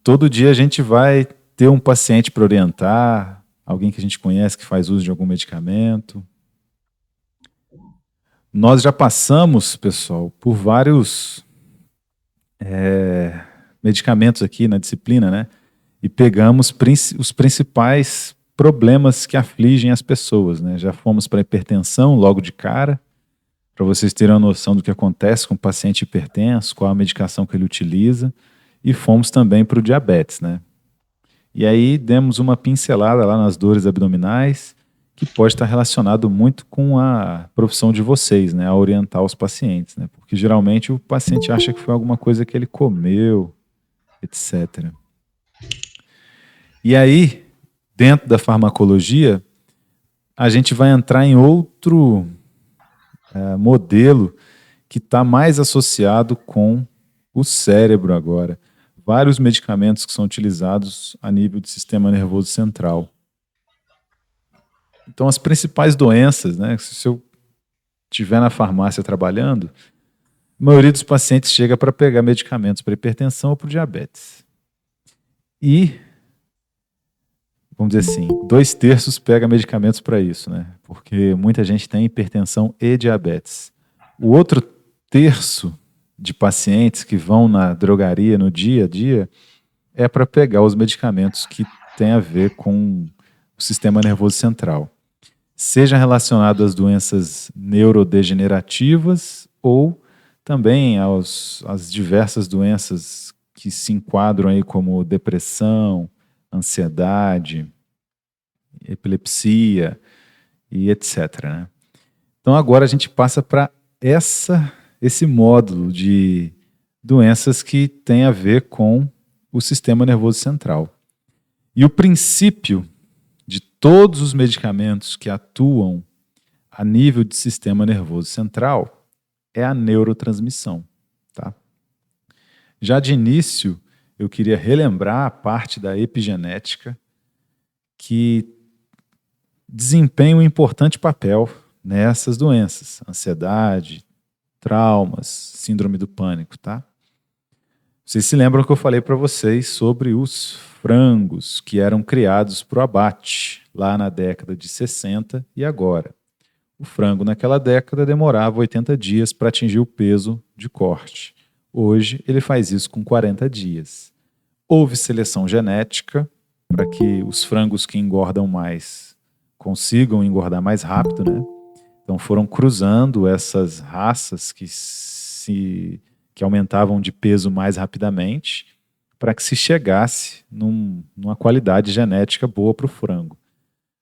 todo dia a gente vai ter um paciente para orientar, alguém que a gente conhece que faz uso de algum medicamento. Nós já passamos, pessoal, por vários medicamentos aqui na disciplina, né? E pegamos os principais problemas que afligem as pessoas, né? Já fomos para a hipertensão logo de cara, para vocês terem uma noção do que acontece com o paciente hipertenso, qual a medicação que ele utiliza, e fomos também para o diabetes, né? E aí demos uma pincelada lá nas dores abdominais, que pode estar relacionado muito com a profissão de vocês, né? A orientar os pacientes, né? Porque geralmente o paciente acha que foi alguma coisa que ele comeu, etc. E aí, dentro da farmacologia, a gente vai entrar em outro modelo que está mais associado com o cérebro agora. Vários medicamentos que são utilizados a nível do sistema nervoso central. Então, as principais doenças, né? Se eu estiver na farmácia trabalhando, a maioria dos pacientes chega para pegar medicamentos para hipertensão ou para diabetes. E, vamos dizer assim, 2/3 pega medicamentos para isso, né? Porque muita gente tem hipertensão e diabetes. O outro terço de pacientes que vão na drogaria no dia a dia é para pegar os medicamentos que têm a ver com o sistema nervoso central. Seja relacionado às doenças neurodegenerativas ou também às diversas doenças que se enquadram aí como depressão, ansiedade, epilepsia e etc. Né? Então agora a gente passa para esse módulo de doenças que tem a ver com o sistema nervoso central. E o princípio de todos os medicamentos que atuam a nível de sistema nervoso central é a neurotransmissão. Tá? Já de início, eu queria relembrar a parte da epigenética que desempenha um importante papel nessas doenças, ansiedade, traumas, síndrome do pânico, tá? Vocês se lembram que eu falei para vocês sobre os frangos que eram criados para o abate, lá na década de 60 e agora. O frango naquela década demorava 80 dias para atingir o peso de corte. Hoje ele faz isso com 40 dias. Houve seleção genética para que os frangos que engordam mais consigam engordar mais rápido, né? Então foram cruzando essas raças que aumentavam de peso mais rapidamente para que se chegasse numa qualidade genética boa para o frango.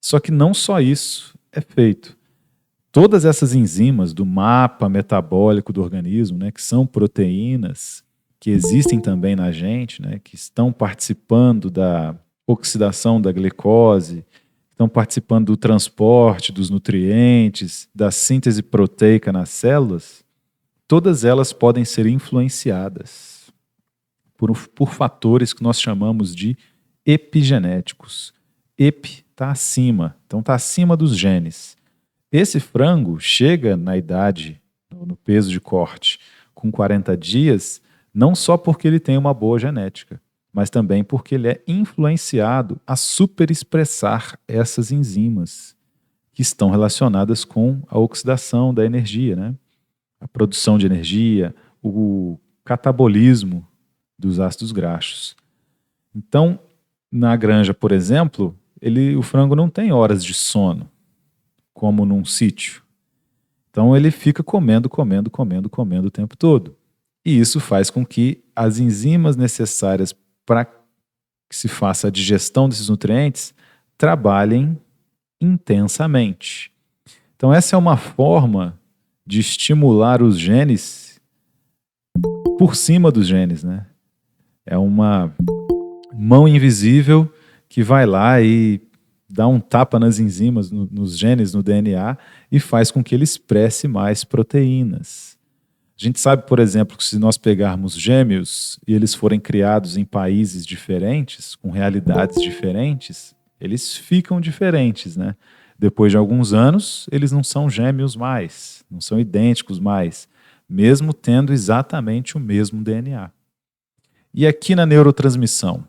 Só que não só isso é feito. Todas essas enzimas do mapa metabólico do organismo, né, que são proteínas, que existem também na gente, né, que estão participando da oxidação da glicose, estão participando do transporte dos nutrientes, da síntese proteica nas células, todas elas podem ser influenciadas por fatores que nós chamamos de epigenéticos. Epi está acima, então está acima dos genes. Esse frango chega na idade, no peso de corte, com 40 dias, não só porque ele tem uma boa genética, mas também porque ele é influenciado a superexpressar essas enzimas que estão relacionadas com a oxidação da energia, né? A produção de energia, o catabolismo dos ácidos graxos. Então, na granja, por exemplo, o frango não tem horas de sono, como num sítio. Então ele fica comendo o tempo todo. E isso faz com que as enzimas necessárias para que se faça a digestão desses nutrientes trabalhem intensamente. Então essa é uma forma de estimular os genes por cima dos genes, né? É uma mão invisível que vai lá e dá um tapa nas enzimas, nos genes, no DNA, e faz com que ele expresse mais proteínas. A gente sabe, por exemplo, que se nós pegarmos gêmeos e eles forem criados em países diferentes, com realidades diferentes, eles ficam diferentes, né? Depois de alguns anos, eles não são gêmeos mais, não são idênticos mais, mesmo tendo exatamente o mesmo DNA. E aqui na neurotransmissão,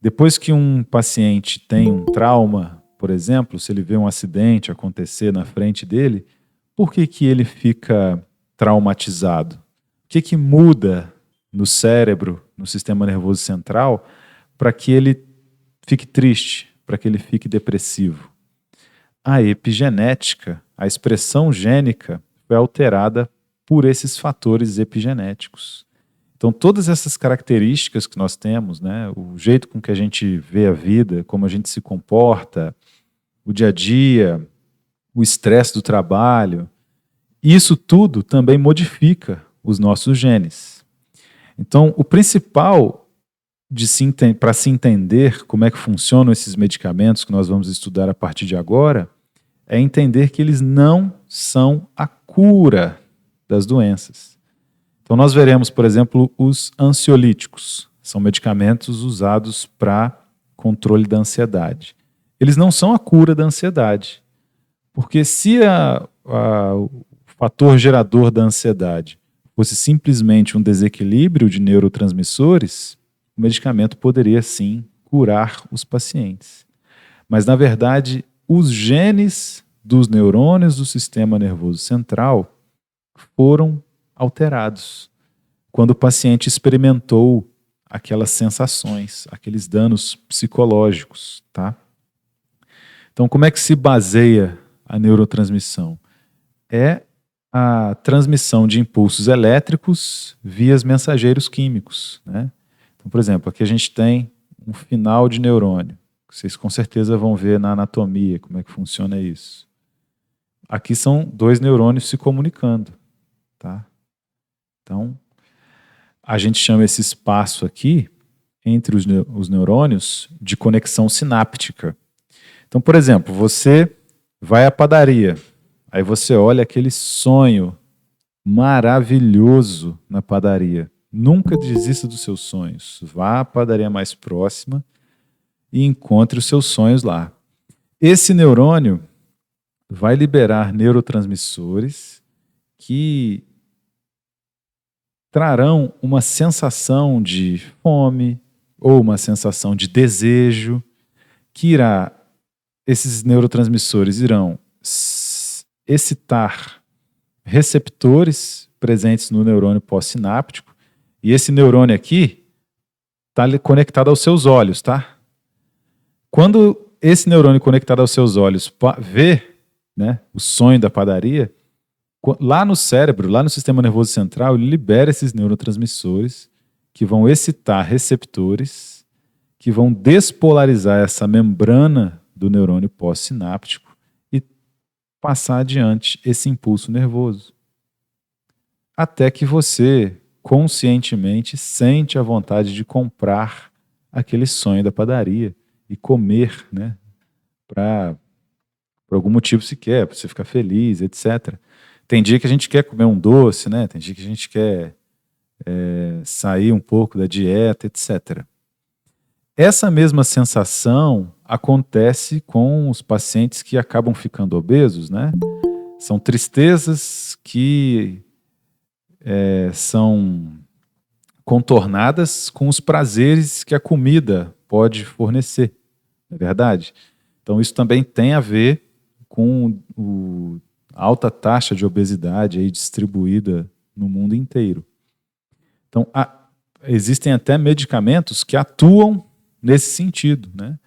Depois que um paciente tem um trauma, por exemplo, se ele vê um acidente acontecer na frente dele, por que que ele fica traumatizado? O que que muda no cérebro, no sistema nervoso central, para que ele fique triste, para que ele fique depressivo? A epigenética, a expressão gênica, foi alterada por esses fatores epigenéticos. Então, todas essas características que nós temos, né, o jeito com que a gente vê a vida, como a gente se comporta, o dia a dia, o estresse do trabalho, isso tudo também modifica os nossos genes. Então, o principal para se entender como é que funcionam esses medicamentos que nós vamos estudar a partir de agora, é entender que eles não são a cura das doenças. Então nós veremos, por exemplo, os ansiolíticos. São medicamentos usados para controle da ansiedade. Eles não são a cura da ansiedade. Porque se o fator gerador da ansiedade fosse simplesmente um desequilíbrio de neurotransmissores, o medicamento poderia sim curar os pacientes. Mas, na verdade, os genes dos neurônios do sistema nervoso central foram alterados quando o paciente experimentou aquelas sensações, aqueles danos psicológicos, tá? Então, como é que se baseia a neurotransmissão? É a transmissão de impulsos elétricos via mensageiros químicos, né? Então, por exemplo, aqui a gente tem um final de neurônio. Vocês com certeza vão ver na anatomia como é que funciona isso. Aqui são dois neurônios se comunicando, tá? Então, a gente chama esse espaço aqui, entre os neurônios, de conexão sináptica. Então, por exemplo, você vai à padaria, aí você olha aquele sonho maravilhoso na padaria. Nunca desista dos seus sonhos. Vá à padaria mais próxima e encontre os seus sonhos lá. Esse neurônio vai liberar neurotransmissores que trarão uma sensação de fome ou uma sensação de desejo, esses neurotransmissores irão excitar receptores presentes no neurônio pós-sináptico, e esse neurônio aqui está conectado aos seus olhos, tá? Quando esse neurônio conectado aos seus olhos vê, né, o sonho da padaria, lá no cérebro, lá no sistema nervoso central, ele libera esses neurotransmissores que vão excitar receptores, que vão despolarizar essa membrana do neurônio pós-sináptico e passar adiante esse impulso nervoso. Até que você, conscientemente, sente a vontade de comprar aquele sonho da padaria e comer, né, por algum motivo se quer, para você ficar feliz, etc. Tem dia que a gente quer comer um doce, né? Tem dia que a gente quer sair um pouco da dieta, etc. Essa mesma sensação acontece com os pacientes que acabam ficando obesos, né? São tristezas que são contornadas com os prazeres que a comida pode fornecer, não é verdade? Então isso também tem a ver com a alta taxa de obesidade aí distribuída no mundo inteiro. Então, existem até medicamentos que atuam nesse sentido, né?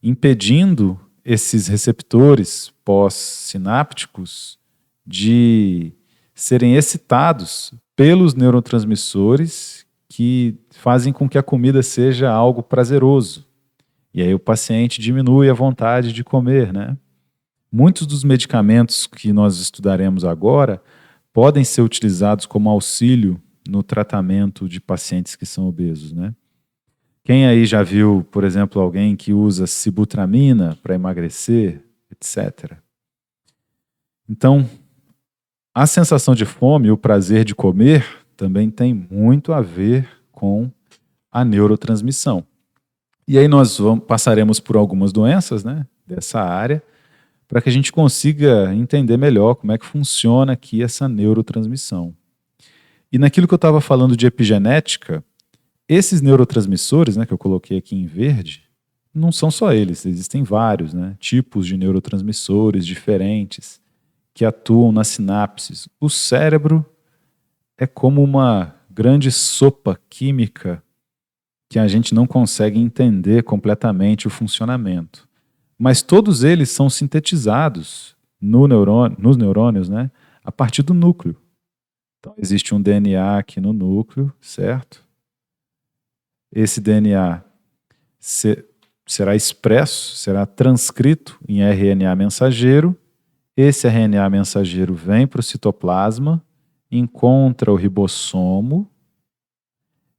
Impedindo esses receptores pós-sinápticos de serem excitados pelos neurotransmissores que fazem com que a comida seja algo prazeroso. E aí o paciente diminui a vontade de comer, né? Muitos dos medicamentos que nós estudaremos agora podem ser utilizados como auxílio no tratamento de pacientes que são obesos, né? Quem aí já viu, por exemplo, alguém que usa sibutramina para emagrecer, etc. Então, a sensação de fome e o prazer de comer também tem muito a ver com a neurotransmissão. E aí nós passaremos por algumas doenças, né, dessa área, para que a gente consiga entender melhor como é que funciona aqui essa neurotransmissão. E naquilo que eu estava falando de epigenética, Esses neurotransmissores, né, que eu coloquei aqui em verde, não são só eles, existem vários, né, tipos de neurotransmissores diferentes que atuam nas sinapses. O cérebro é como uma grande sopa química que a gente não consegue entender completamente o funcionamento. Mas todos eles são sintetizados nos neurônios, né, a partir do núcleo. Então, existe um DNA aqui no núcleo, certo? Esse DNA será expresso, será transcrito em RNA mensageiro. Esse RNA mensageiro vem para o citoplasma, encontra o ribossomo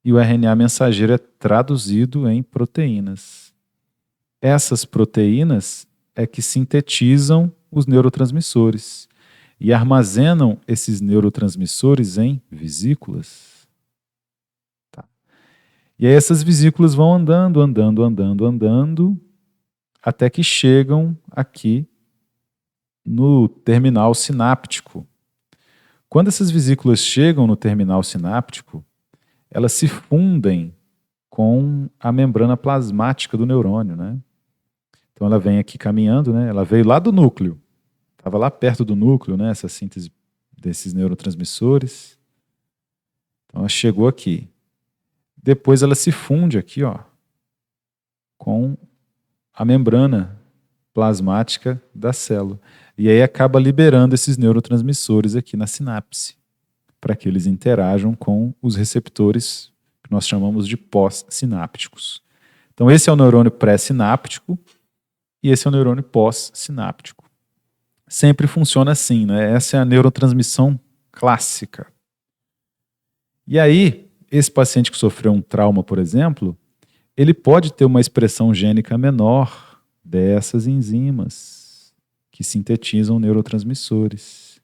e o RNA mensageiro é traduzido em proteínas. Essas proteínas é que sintetizam os neurotransmissores e armazenam esses neurotransmissores em vesículas. Tá. E aí essas vesículas vão andando, até que chegam aqui no terminal sináptico. Quando essas vesículas chegam no terminal sináptico, elas se fundem com a membrana plasmática do neurônio, né? Então ela vem aqui caminhando, né? Ela veio lá do núcleo, estava lá perto do núcleo, né? Essa síntese desses neurotransmissores. Então ela chegou aqui. Depois ela se funde aqui, ó, com a membrana plasmática da célula. E aí acaba liberando esses neurotransmissores aqui na sinapse, para que eles interajam com os receptores que nós chamamos de pós-sinápticos. Então esse é o neurônio pré-sináptico e esse é o neurônio pós-sináptico. Sempre funciona assim, né? Essa é a neurotransmissão clássica. E aí, esse paciente que sofreu um trauma, por exemplo, ele pode ter uma expressão gênica menor dessas enzimas que sintetizam neurotransmissores.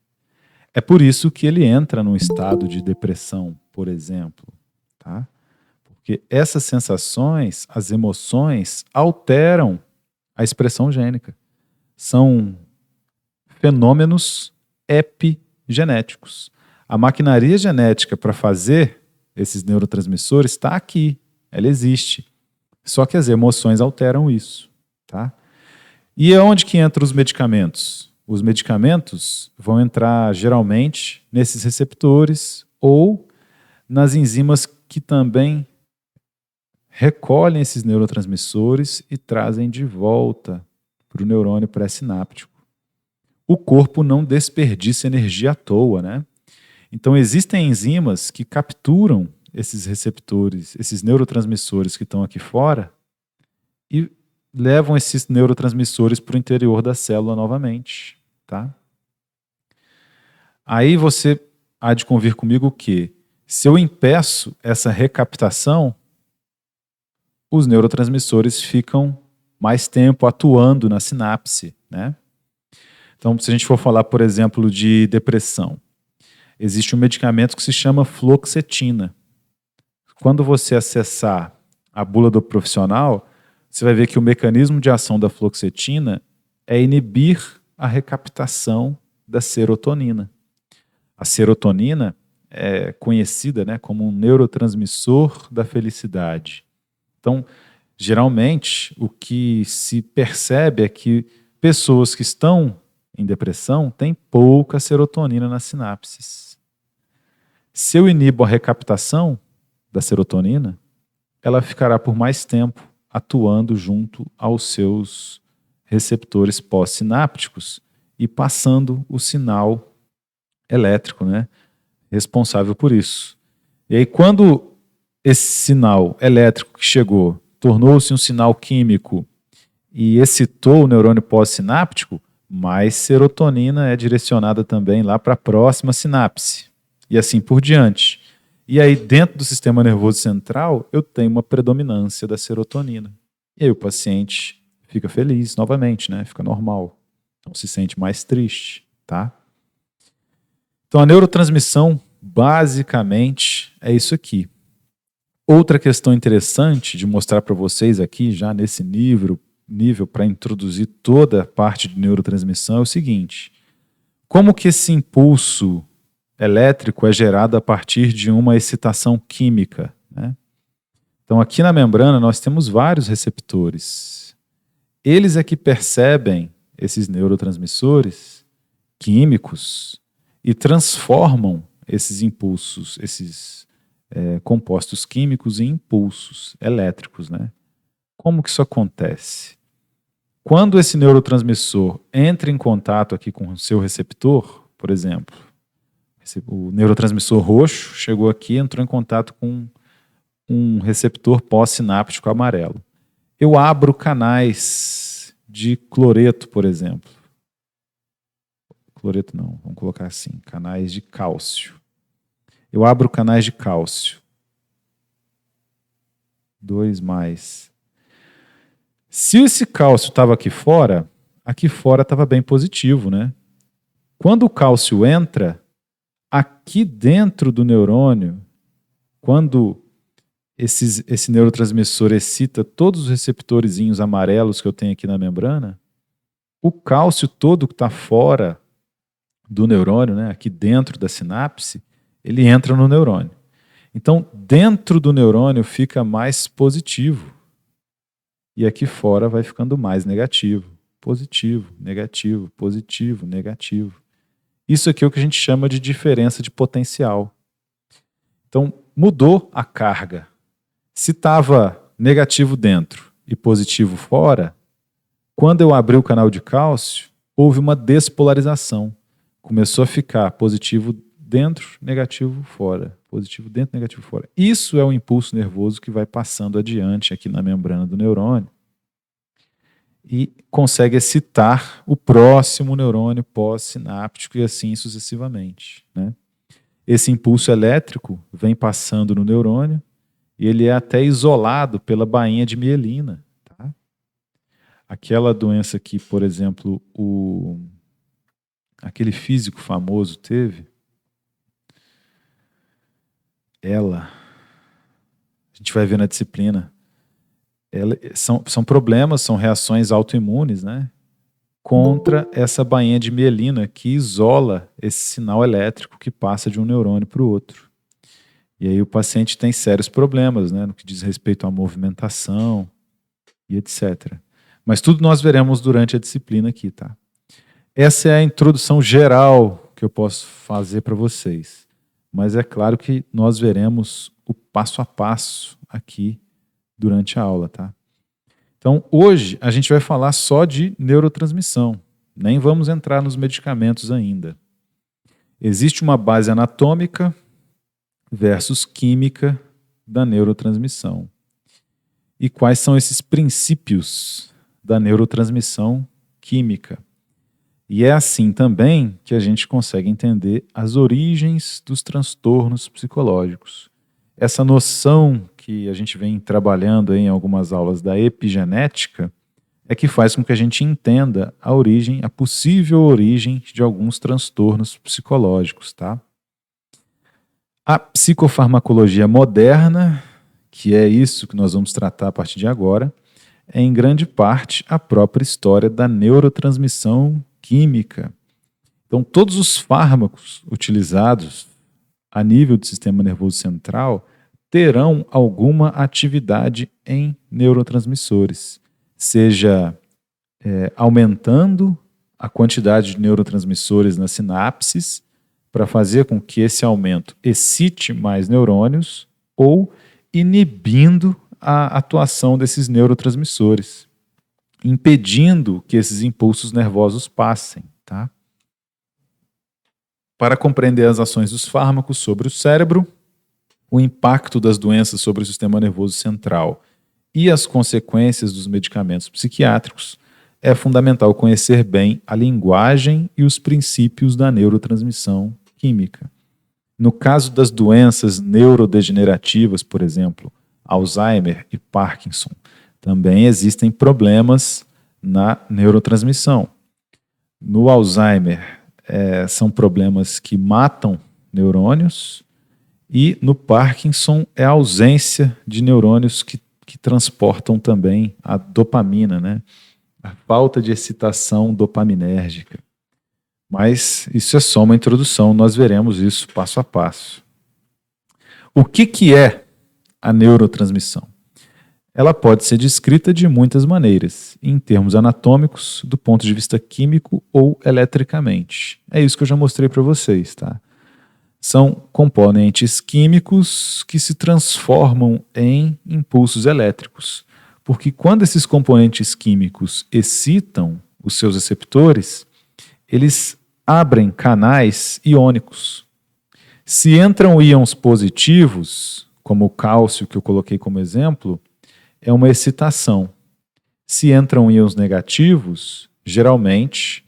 É por isso que ele entra num estado de depressão, por exemplo, tá? Porque essas sensações, as emoções, alteram a expressão gênica. São fenômenos epigenéticos. A maquinaria genética para fazer esses neurotransmissores está aqui, ela existe. Só que as emoções alteram isso, tá? E é onde que entram os medicamentos? Os medicamentos vão entrar geralmente nesses receptores ou nas enzimas que também recolhem esses neurotransmissores e trazem de volta para o neurônio pré-sináptico. O corpo não desperdiça energia à toa, né? Então existem enzimas que capturam esses receptores, esses neurotransmissores que estão aqui fora e levam esses neurotransmissores para o interior da célula novamente, tá? Aí você há de convir comigo que, se eu impeço essa recaptação, os neurotransmissores ficam mais tempo atuando na sinapse, né? Então, se a gente for falar, por exemplo, de depressão, existe um medicamento que se chama fluoxetina. Quando você acessar a bula do profissional, você vai ver que o mecanismo de ação da fluoxetina é inibir a recaptação da serotonina. A serotonina é conhecida, né, como um neurotransmissor da felicidade. Então, geralmente, o que se percebe é que pessoas que estão em depressão têm pouca serotonina nas sinapses. Se eu inibo a recaptação da serotonina, ela ficará por mais tempo atuando junto aos seus receptores pós-sinápticos e passando o sinal elétrico, né, responsável por isso. E aí, quando esse sinal elétrico que chegou tornou-se um sinal químico e excitou o neurônio pós-sináptico, mais serotonina é direcionada também lá para a próxima sinapse. E assim por diante. E aí, dentro do sistema nervoso central, eu tenho uma predominância da serotonina. E aí o paciente fica feliz novamente, né? Fica normal. Não se sente mais triste, tá? Então, a neurotransmissão, basicamente, é isso aqui. Outra questão interessante de mostrar para vocês aqui, já nesse nível para introduzir toda a parte de neurotransmissão, é o seguinte: como que esse impulso elétrico é gerado a partir de uma excitação química, né? Então, aqui na membrana, nós temos vários receptores. Eles é que percebem esses neurotransmissores químicos e transformam esses impulsos, esses compostos químicos em impulsos elétricos, né? Como que isso acontece? Quando esse neurotransmissor entra em contato aqui com o seu receptor, por exemplo, o neurotransmissor roxo chegou aqui e entrou em contato com um receptor pós-sináptico amarelo. Eu abro canais de cloreto, por exemplo. Cloreto não, vamos colocar assim, canais de cálcio. Eu abro canais de cálcio. 2+. Se esse cálcio estava aqui fora estava bem positivo, né? Quando o cálcio entra, aqui dentro do neurônio, quando esse neurotransmissor excita todos os receptorzinhos amarelos que eu tenho aqui na membrana, o cálcio todo que está fora do neurônio, né, aqui dentro da sinapse, ele entra no neurônio. Então, dentro do neurônio fica mais positivo. E aqui fora vai ficando mais negativo. Positivo, negativo, positivo, negativo. Isso aqui é o que a gente chama de diferença de potencial. Então, mudou a carga. Se estava negativo dentro e positivo fora, quando eu abri o canal de cálcio, houve uma despolarização. Começou a ficar positivo dentro, negativo fora. Positivo dentro, negativo fora. Isso é o impulso nervoso que vai passando adiante aqui na membrana do neurônio e consegue excitar o próximo neurônio pós-sináptico e assim sucessivamente, né? Esse impulso elétrico vem passando no neurônio e ele é até isolado pela bainha de mielina. Tá? Aquela doença que, por exemplo, aquele físico famoso teve, a gente vai ver na disciplina, são problemas, são reações autoimunes, né? Contra essa bainha de mielina que isola esse sinal elétrico que passa de um neurônio para o outro. E aí o paciente tem sérios problemas, né, no que diz respeito à movimentação e etc. Mas tudo nós veremos durante a disciplina aqui, tá? Essa é a introdução geral que eu posso fazer para vocês. Mas é claro que nós veremos o passo a passo aqui durante a aula, tá? Então, hoje a gente vai falar só de neurotransmissão. Nem vamos entrar nos medicamentos ainda. Existe uma base anatômica versus química da neurotransmissão. E quais são esses princípios da neurotransmissão química? E é assim também que a gente consegue entender as origens dos transtornos psicológicos. Essa noção que a gente vem trabalhando em algumas aulas da epigenética é que faz com que a gente entenda a possível origem de alguns transtornos psicológicos, tá? A psicofarmacologia moderna, que é isso que nós vamos tratar a partir de agora, é em grande parte a própria história da neurotransmissão química. Então, todos os fármacos utilizados a nível do sistema nervoso central terão alguma atividade em neurotransmissores, seja aumentando a quantidade de neurotransmissores nas sinapses, para fazer com que esse aumento excite mais neurônios ou inibindo a atuação desses neurotransmissores, impedindo que esses impulsos nervosos passem. Tá? Para compreender as ações dos fármacos sobre o cérebro, o impacto das doenças sobre o sistema nervoso central e as consequências dos medicamentos psiquiátricos, é fundamental conhecer bem a linguagem e os princípios da neurotransmissão química. No caso das doenças neurodegenerativas, por exemplo, Alzheimer e Parkinson, também existem problemas na neurotransmissão. No Alzheimer, são problemas que matam neurônios, e no Parkinson é a ausência de neurônios que transportam também a dopamina, né? A falta de excitação dopaminérgica. Mas isso é só uma introdução, nós veremos isso passo a passo. O que é a neurotransmissão? ela pode ser descrita de muitas maneiras, em termos anatômicos, do ponto de vista químico ou eletricamente. É isso que eu já mostrei para vocês, tá? São componentes químicos que se transformam em impulsos elétricos. Porque quando esses componentes químicos excitam os seus receptores, eles abrem canais iônicos. Se entram íons positivos, como o cálcio que eu coloquei como exemplo, é uma excitação. Se entram íons negativos, geralmente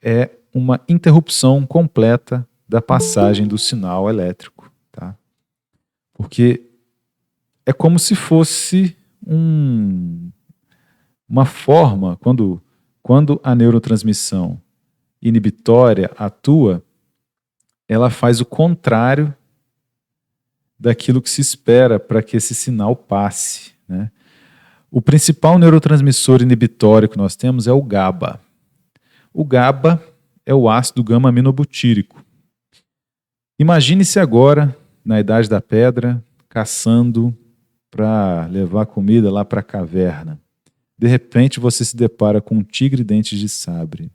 é uma interrupção completa da passagem do sinal elétrico, tá? Porque é como se fosse uma forma, quando a neurotransmissão inibitória atua, ela faz o contrário daquilo que se espera para que esse sinal passe, né? O principal neurotransmissor inibitório que nós temos é o GABA. O GABA é o ácido gama-aminobutírico. Imagine-se agora, na Idade da Pedra, caçando para levar comida lá para a caverna. De repente você se depara com um tigre dentes de sabre.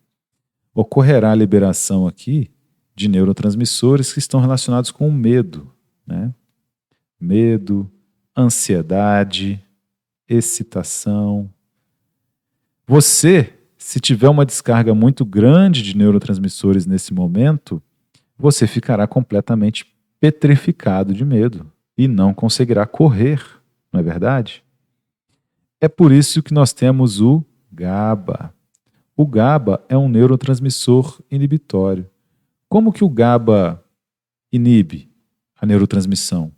Ocorrerá a liberação aqui de neurotransmissores que estão relacionados com o medo, né? Medo, ansiedade, excitação. Você, se tiver uma descarga muito grande de neurotransmissores nesse momento, você ficará completamente petrificado de medo e não conseguirá correr, não é verdade? É por isso que nós temos o GABA. O GABA é um neurotransmissor inibitório. Como que o GABA inibe a neurotransmissão?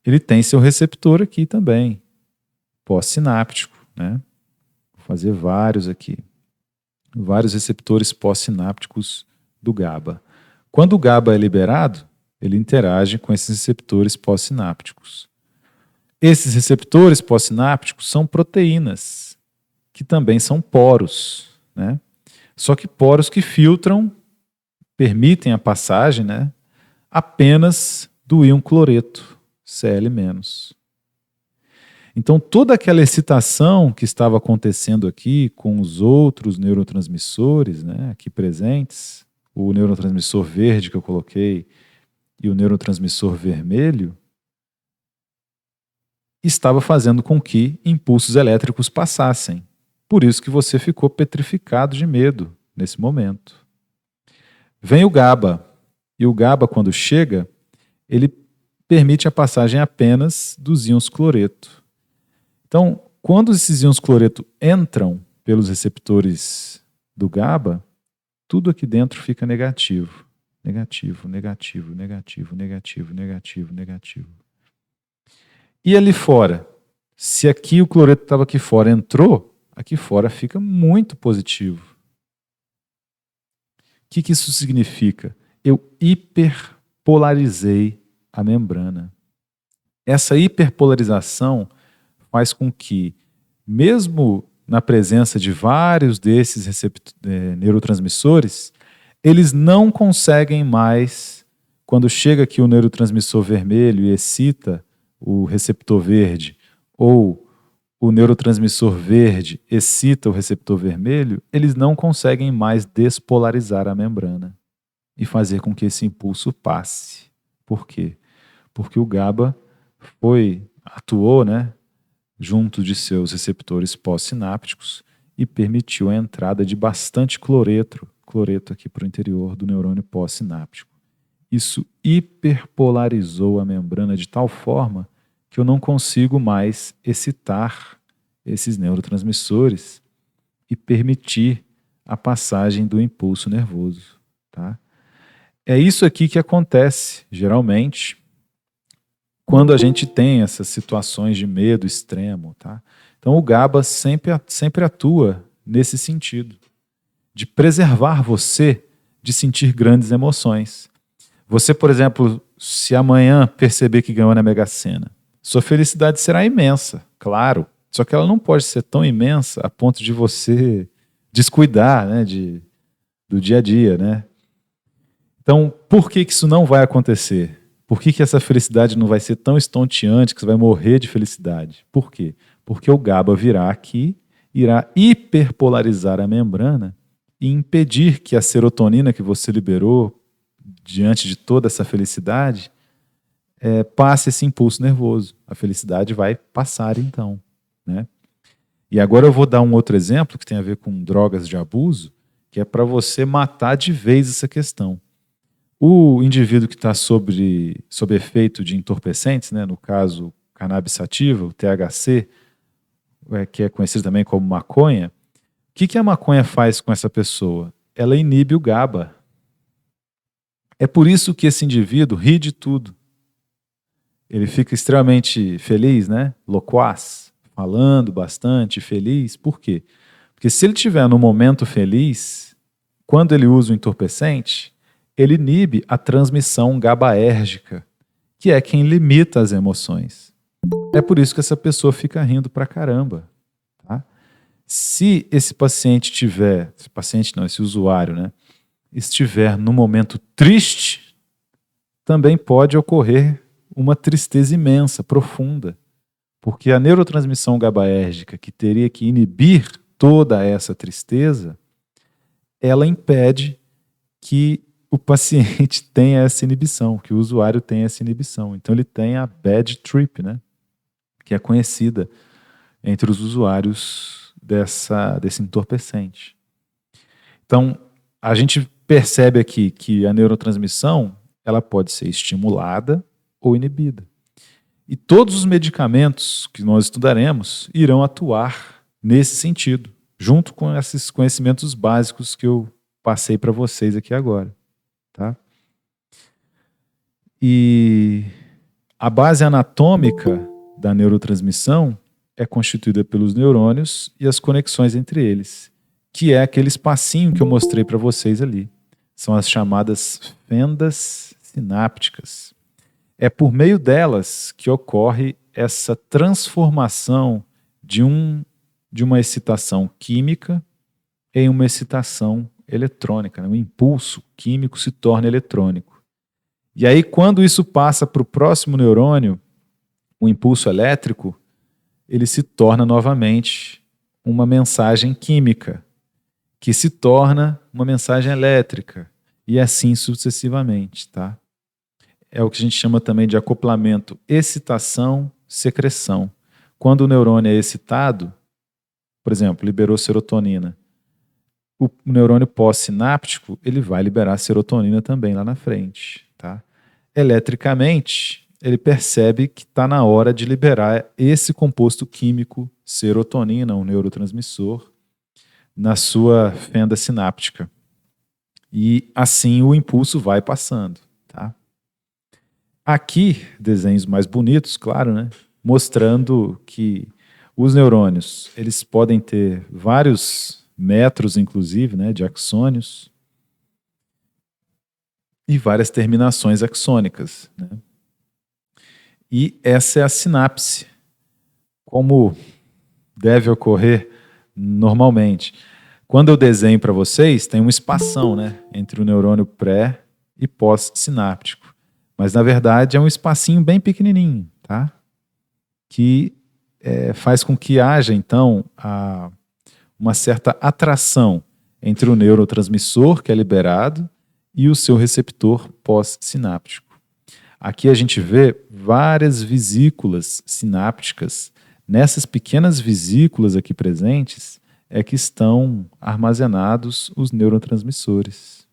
Ele tem seu receptor aqui também, pós-sináptico, né? Vou fazer vários aqui. Vários receptores pós-sinápticos do GABA. Quando o GABA é liberado, ele interage com esses receptores pós-sinápticos. Esses receptores pós-sinápticos são proteínas, que também são poros, né? Só que poros que filtram, permitem a passagem, né, apenas do íon cloreto, Cl-. Então toda aquela excitação que estava acontecendo aqui com os outros neurotransmissores, né, aqui presentes, o neurotransmissor verde que eu coloquei e o neurotransmissor vermelho, estava fazendo com que impulsos elétricos passassem. Por isso que você ficou petrificado de medo nesse momento. Vem o GABA, e o GABA, quando chega, ele permite a passagem apenas dos íons cloreto. Então, quando esses íons cloreto entram pelos receptores do GABA, tudo aqui dentro fica negativo. Negativo, negativo, negativo, negativo, negativo, negativo. E ali fora? Se aqui o cloreto estava aqui fora, entrou, aqui fora fica muito positivo. O que isso significa? Eu hiperpolarizei a membrana. Essa hiperpolarização faz com que, mesmo na presença de vários desses neurotransmissores, eles não conseguem mais, quando chega aqui o neurotransmissor vermelho e excita o receptor verde, ou o neurotransmissor verde excita o receptor vermelho, eles não conseguem mais despolarizar a membrana e fazer com que esse impulso passe. Por quê? Porque o GABA atuou, né, junto de seus receptores pós-sinápticos e permitiu a entrada de bastante cloreto aqui para o interior do neurônio pós-sináptico. Isso hiperpolarizou a membrana de tal forma que eu não consigo mais excitar esses neurotransmissores e permitir a passagem do impulso nervoso, tá? É isso aqui que acontece, geralmente, quando a gente tem essas situações de medo extremo, tá? Então o GABA sempre atua nesse sentido, de preservar você de sentir grandes emoções. Você, por exemplo, se amanhã perceber que ganhou na Mega Sena, sua felicidade será imensa, claro, só que ela não pode ser tão imensa a ponto de você descuidar, né, do dia a dia, né? Então, por que isso não vai acontecer? Por que essa felicidade não vai ser tão estonteante que você vai morrer de felicidade? Por quê? Porque o GABA virá aqui, irá hiperpolarizar a membrana e impedir que a serotonina que você liberou diante de toda essa felicidade passe esse impulso nervoso. A felicidade vai passar então, né? E agora eu vou dar um outro exemplo que tem a ver com drogas de abuso, que é para você matar de vez essa questão. O indivíduo que está sob efeito de entorpecentes, né, no caso cannabis sativa, o THC, que é conhecido também como maconha, o que a maconha faz com essa pessoa? Ela inibe o GABA. É por isso que esse indivíduo ri de tudo. Ele fica extremamente feliz, né? Loquaz, falando bastante, feliz. Por quê? Porque se ele estiver no momento feliz, quando ele usa o entorpecente, ele inibe a transmissão GABAérgica, que é quem limita as emoções. É por isso que essa pessoa fica rindo pra caramba. Tá? Se esse paciente tiver, esse usuário, né, estiver no momento triste, também pode ocorrer uma tristeza imensa, profunda, porque a neurotransmissão GABAérgica, que teria que inibir toda essa tristeza, ela impede que o paciente tenha essa inibição, que o usuário tenha essa inibição. Então ele tem a bad trip, né, que é conhecida entre os usuários desse entorpecente. Então, a gente percebe aqui que a neurotransmissão ela pode ser estimulada ou inibida. E todos os medicamentos que nós estudaremos irão atuar nesse sentido, junto com esses conhecimentos básicos que eu passei para vocês aqui agora. Tá? E a base anatômica da neurotransmissão é constituída pelos neurônios e as conexões entre eles, que é aquele espacinho que eu mostrei para vocês ali. São as chamadas fendas sinápticas. É por meio delas que ocorre essa transformação de uma excitação química em uma excitação eletrônica. Né? Um impulso químico se torna eletrônico. E aí, quando isso passa para o próximo neurônio, o impulso elétrico, ele se torna novamente uma mensagem química, que se torna uma mensagem elétrica, e assim sucessivamente, tá? É o que a gente chama também de acoplamento excitação-secreção. Quando o neurônio é excitado, por exemplo, liberou serotonina, o neurônio pós-sináptico ele vai liberar serotonina também lá na frente. Tá? Eletricamente, ele percebe que está na hora de liberar esse composto químico, serotonina, um neurotransmissor, na sua fenda sináptica. E assim o impulso vai passando. Tá? Aqui, desenhos mais bonitos, claro, né? Mostrando que os neurônios eles podem ter vários metros, inclusive, né, de axônios e várias terminações axônicas. Né? E essa é a sinapse, como deve ocorrer normalmente. Quando eu desenho para vocês, tem um espação, né, entre o neurônio pré e pós-sináptico. Mas, na verdade, é um espacinho bem pequenininho, tá? Que faz com que haja, então, uma certa atração entre o neurotransmissor que é liberado e o seu receptor pós-sináptico. Aqui a gente vê várias vesículas sinápticas. Nessas pequenas vesículas aqui presentes é que estão armazenados os neurotransmissores.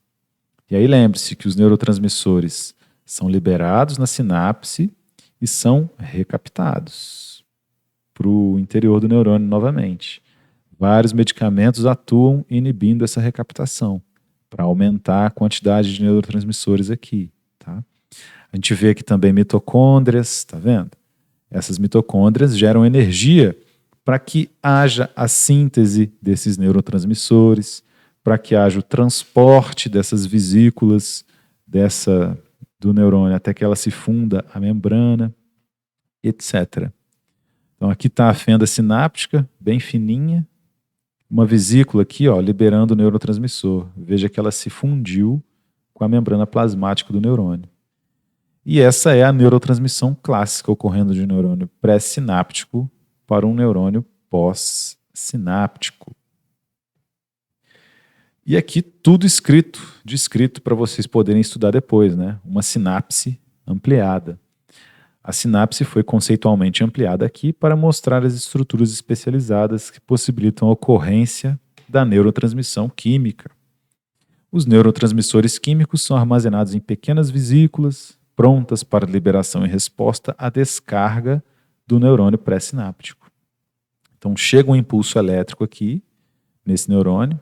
E aí lembre-se que os neurotransmissores são liberados na sinapse e são recaptados para o interior do neurônio novamente. Vários medicamentos atuam inibindo essa recaptação para aumentar a quantidade de neurotransmissores aqui. Tá? A gente vê aqui também mitocôndrias, tá vendo? Essas mitocôndrias geram energia para que haja a síntese desses neurotransmissores, para que haja o transporte dessas vesículas do neurônio até que ela se funda a membrana, etc. Então aqui está a fenda sináptica, bem fininha, uma vesícula aqui, ó, liberando o neurotransmissor. Veja que ela se fundiu com a membrana plasmática do neurônio. E essa é a neurotransmissão clássica ocorrendo de um neurônio pré-sináptico para um neurônio pós-sináptico. E aqui tudo descrito para vocês poderem estudar depois, né? Uma sinapse ampliada. A sinapse foi conceitualmente ampliada aqui para mostrar as estruturas especializadas que possibilitam a ocorrência da neurotransmissão química. Os neurotransmissores químicos são armazenados em pequenas vesículas, prontas para liberação em resposta à descarga do neurônio pré-sináptico. Então chega um impulso elétrico aqui, nesse neurônio,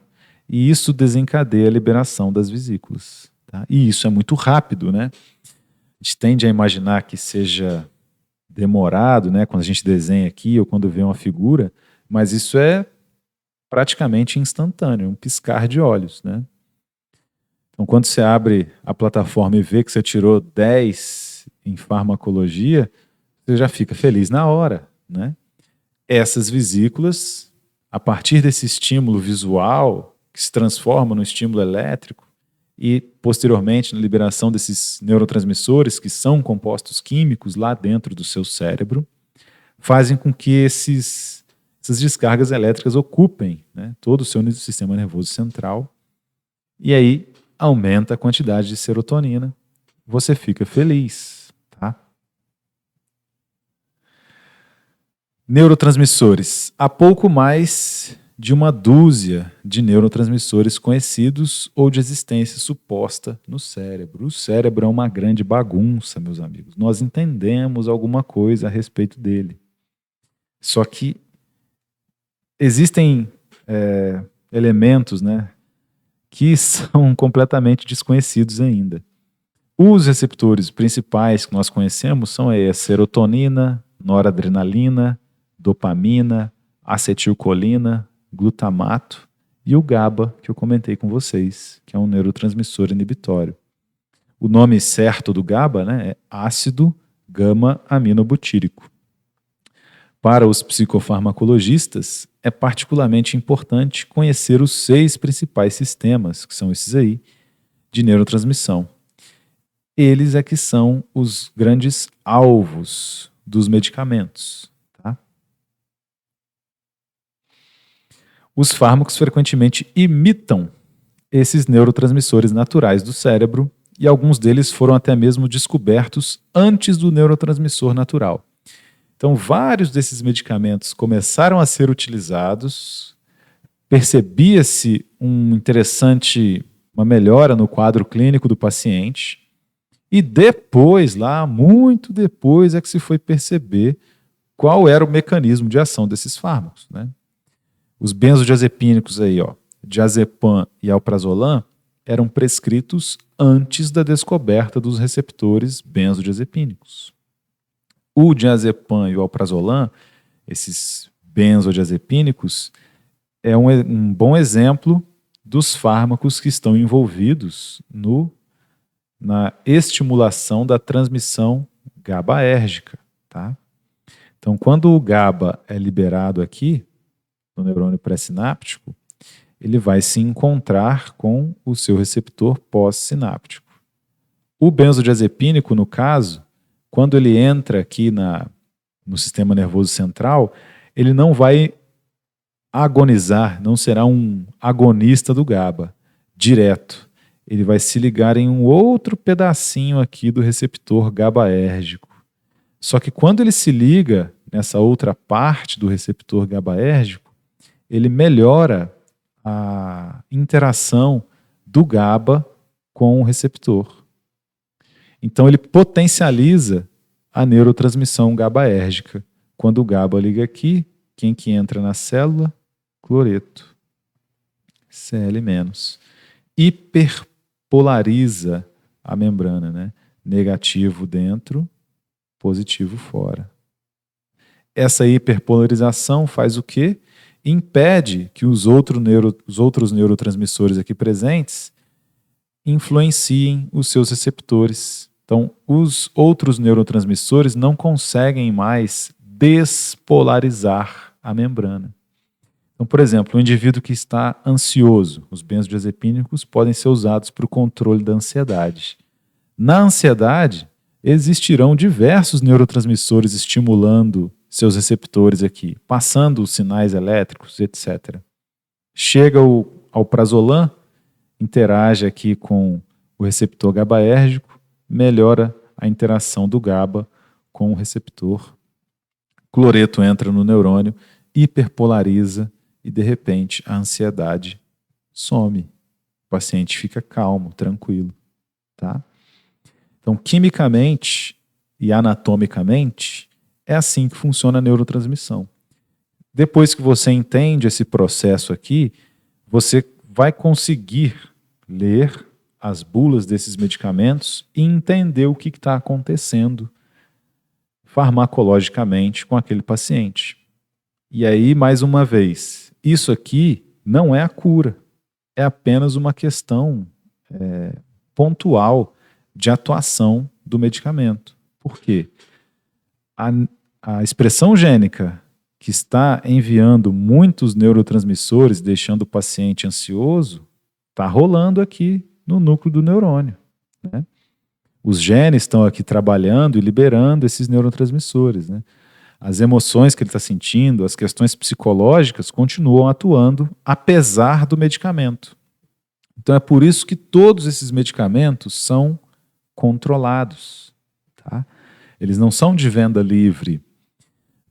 e isso desencadeia a liberação das vesículas. Tá? E isso é muito rápido, né? A gente tende a imaginar que seja demorado, né, quando a gente desenha aqui ou quando vê uma figura, mas isso é praticamente instantâneo, um piscar de olhos, né? Então, quando você abre a plataforma e vê que você tirou 10 em farmacologia, você já fica feliz na hora, né? Essas vesículas, a partir desse estímulo visual, que se transforma no estímulo elétrico, e posteriormente na liberação desses neurotransmissores, que são compostos químicos lá dentro do seu cérebro, fazem com que essas descargas elétricas ocupem, né, todo o seu sistema nervoso central, e aí aumenta a quantidade de serotonina, você fica feliz. Tá? Neurotransmissores. Há pouco mais de uma dúzia de neurotransmissores conhecidos ou de existência suposta no cérebro. O cérebro é uma grande bagunça, meus amigos. Nós entendemos alguma coisa a respeito dele. Só que existem elementos, né, que são completamente desconhecidos ainda. Os receptores principais que nós conhecemos são a serotonina, noradrenalina, dopamina, acetilcolina, glutamato e o GABA, que eu comentei com vocês, que é um neurotransmissor inibitório. O nome certo do GABA, né, é ácido gama-aminobutírico. Para os psicofarmacologistas, é particularmente importante conhecer os 6 principais sistemas, que são esses aí, de neurotransmissão. Eles é que são os grandes alvos dos medicamentos. Tá? Os fármacos frequentemente imitam esses neurotransmissores naturais do cérebro e alguns deles foram até mesmo descobertos antes do neurotransmissor natural. Então, vários desses medicamentos começaram a ser utilizados, percebia-se uma melhora no quadro clínico do paciente, e depois, lá, muito depois, é que se foi perceber qual era o mecanismo de ação desses fármacos, né? Os benzodiazepínicos aí, ó, diazepam e alprazolam, eram prescritos antes da descoberta dos receptores benzodiazepínicos. O diazepam e o alprazolam, esses benzodiazepínicos, é um bom exemplo dos fármacos que estão envolvidos na estimulação da transmissão GABAérgica. Tá? Então, quando o GABA é liberado aqui, no neurônio pré-sináptico, ele vai se encontrar com o seu receptor pós-sináptico. O benzodiazepínico, no caso, quando ele entra aqui no sistema nervoso central, ele não vai agonizar, não será um agonista do GABA direto. Ele vai se ligar em um outro pedacinho aqui do receptor GABAérgico. Só que quando ele se liga nessa outra parte do receptor GABAérgico, ele melhora a interação do GABA com o receptor. Então ele potencializa a neurotransmissão GABAérgica. Quando o GABA liga aqui, quem que entra na célula? Cloreto. Cl-. Hiperpolariza a membrana, né? Negativo dentro, positivo fora. Essa hiperpolarização faz o quê? Impede que os outros neurotransmissores aqui presentes influenciem os seus receptores. Então, os outros neurotransmissores não conseguem mais despolarizar a membrana. Então, por exemplo, um indivíduo que está ansioso, os benzodiazepínicos podem ser usados para o controle da ansiedade. Na ansiedade, existirão diversos neurotransmissores estimulando seus receptores aqui, passando os sinais elétricos, etc. Chega ao prazolam, interage aqui com o receptor GABAérgico, melhora a interação do GABA com o receptor. Cloreto entra no neurônio, hiperpolariza e, de repente, a ansiedade some. O paciente fica calmo, tranquilo. Tá? Então, quimicamente e anatomicamente, é assim que funciona a neurotransmissão. Depois que você entende esse processo aqui, você vai conseguir ler as bulas desses medicamentos e entender o que está acontecendo farmacologicamente com aquele paciente. E aí, mais uma vez, isso aqui não é a cura, é apenas uma questão pontual de atuação do medicamento. Por quê? A expressão gênica que está enviando muitos neurotransmissores, deixando o paciente ansioso, está rolando aqui no núcleo do neurônio, né? Os genes estão aqui trabalhando e liberando esses neurotransmissores, né? As emoções que ele está sentindo, as questões psicológicas continuam atuando apesar do medicamento. Então é por isso que todos esses medicamentos são controlados. Tá? Eles não são de venda livre.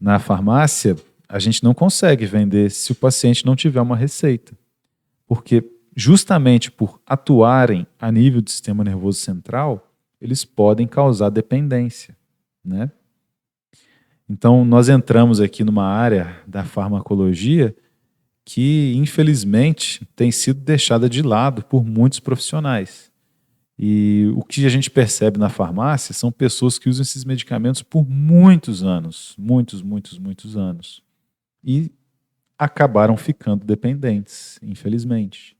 Na farmácia, a gente não consegue vender se o paciente não tiver uma receita. Porque justamente por atuarem a nível do sistema nervoso central, eles podem causar dependência, né? Então, nós entramos aqui numa área da farmacologia que, infelizmente, tem sido deixada de lado por muitos profissionais. E o que a gente percebe na farmácia são pessoas que usam esses medicamentos por muitos anos, muitos anos, e acabaram ficando dependentes, infelizmente.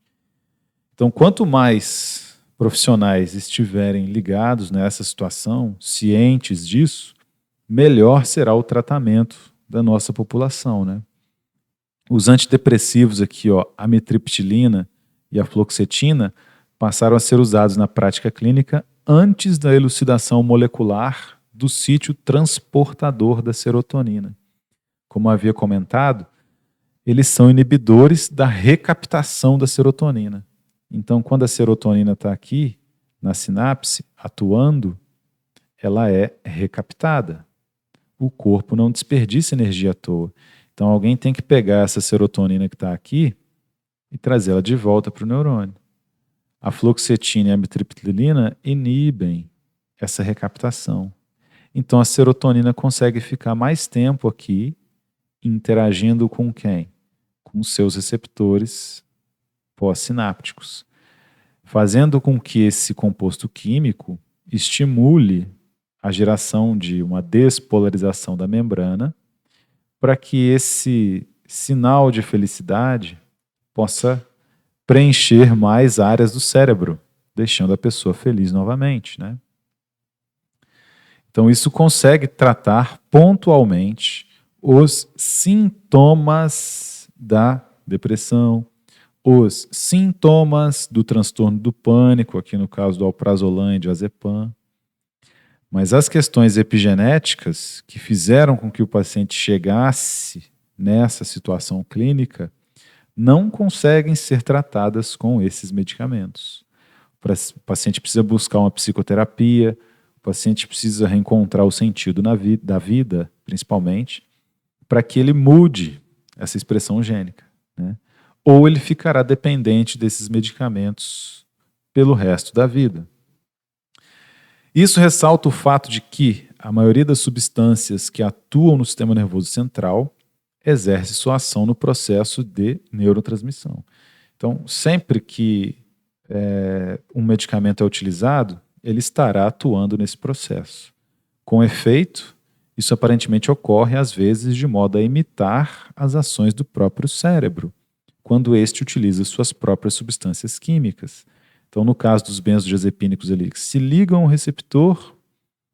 Então, quanto mais profissionais estiverem ligados nessa situação, cientes disso, melhor será o tratamento da nossa população, né? Os antidepressivos aqui, ó, a amitriptilina e a fluoxetina, passaram a ser usados na prática clínica antes da elucidação molecular do sítio transportador da serotonina. Como havia comentado, eles são inibidores da recaptação da serotonina. Então, quando a serotonina está aqui, na sinapse, atuando, ela é recaptada. O corpo não desperdiça energia à toa. Então, alguém tem que pegar essa serotonina que está aqui e trazê-la de volta para o neurônio. A fluoxetina e a amitriptilina inibem essa recaptação. Então, a serotonina consegue ficar mais tempo aqui, interagindo com quem? Com seus receptores pós-sinápticos, fazendo com que esse composto químico estimule a geração de uma despolarização da membrana para que esse sinal de felicidade possa preencher mais áreas do cérebro, deixando a pessoa feliz novamente, né? Então isso consegue tratar pontualmente os sintomas da depressão, os sintomas do transtorno do pânico, aqui no caso do alprazolam e diazepam. Mas as questões epigenéticas que fizeram com que o paciente chegasse nessa situação clínica não conseguem ser tratadas com esses medicamentos. O paciente precisa buscar uma psicoterapia, o paciente precisa reencontrar o sentido da vida, principalmente, para que ele mude essa expressão gênica, né? Ou ele ficará dependente desses medicamentos pelo resto da vida. Isso ressalta o fato de que a maioria das substâncias que atuam no sistema nervoso central exerce sua ação no processo de neurotransmissão. Então, sempre que um medicamento é utilizado, ele estará atuando nesse processo. Com efeito, isso aparentemente ocorre às vezes de modo a imitar as ações do próprio cérebro, quando este utiliza suas próprias substâncias químicas. Então, no caso dos benzodiazepínicos, eles se ligam ao receptor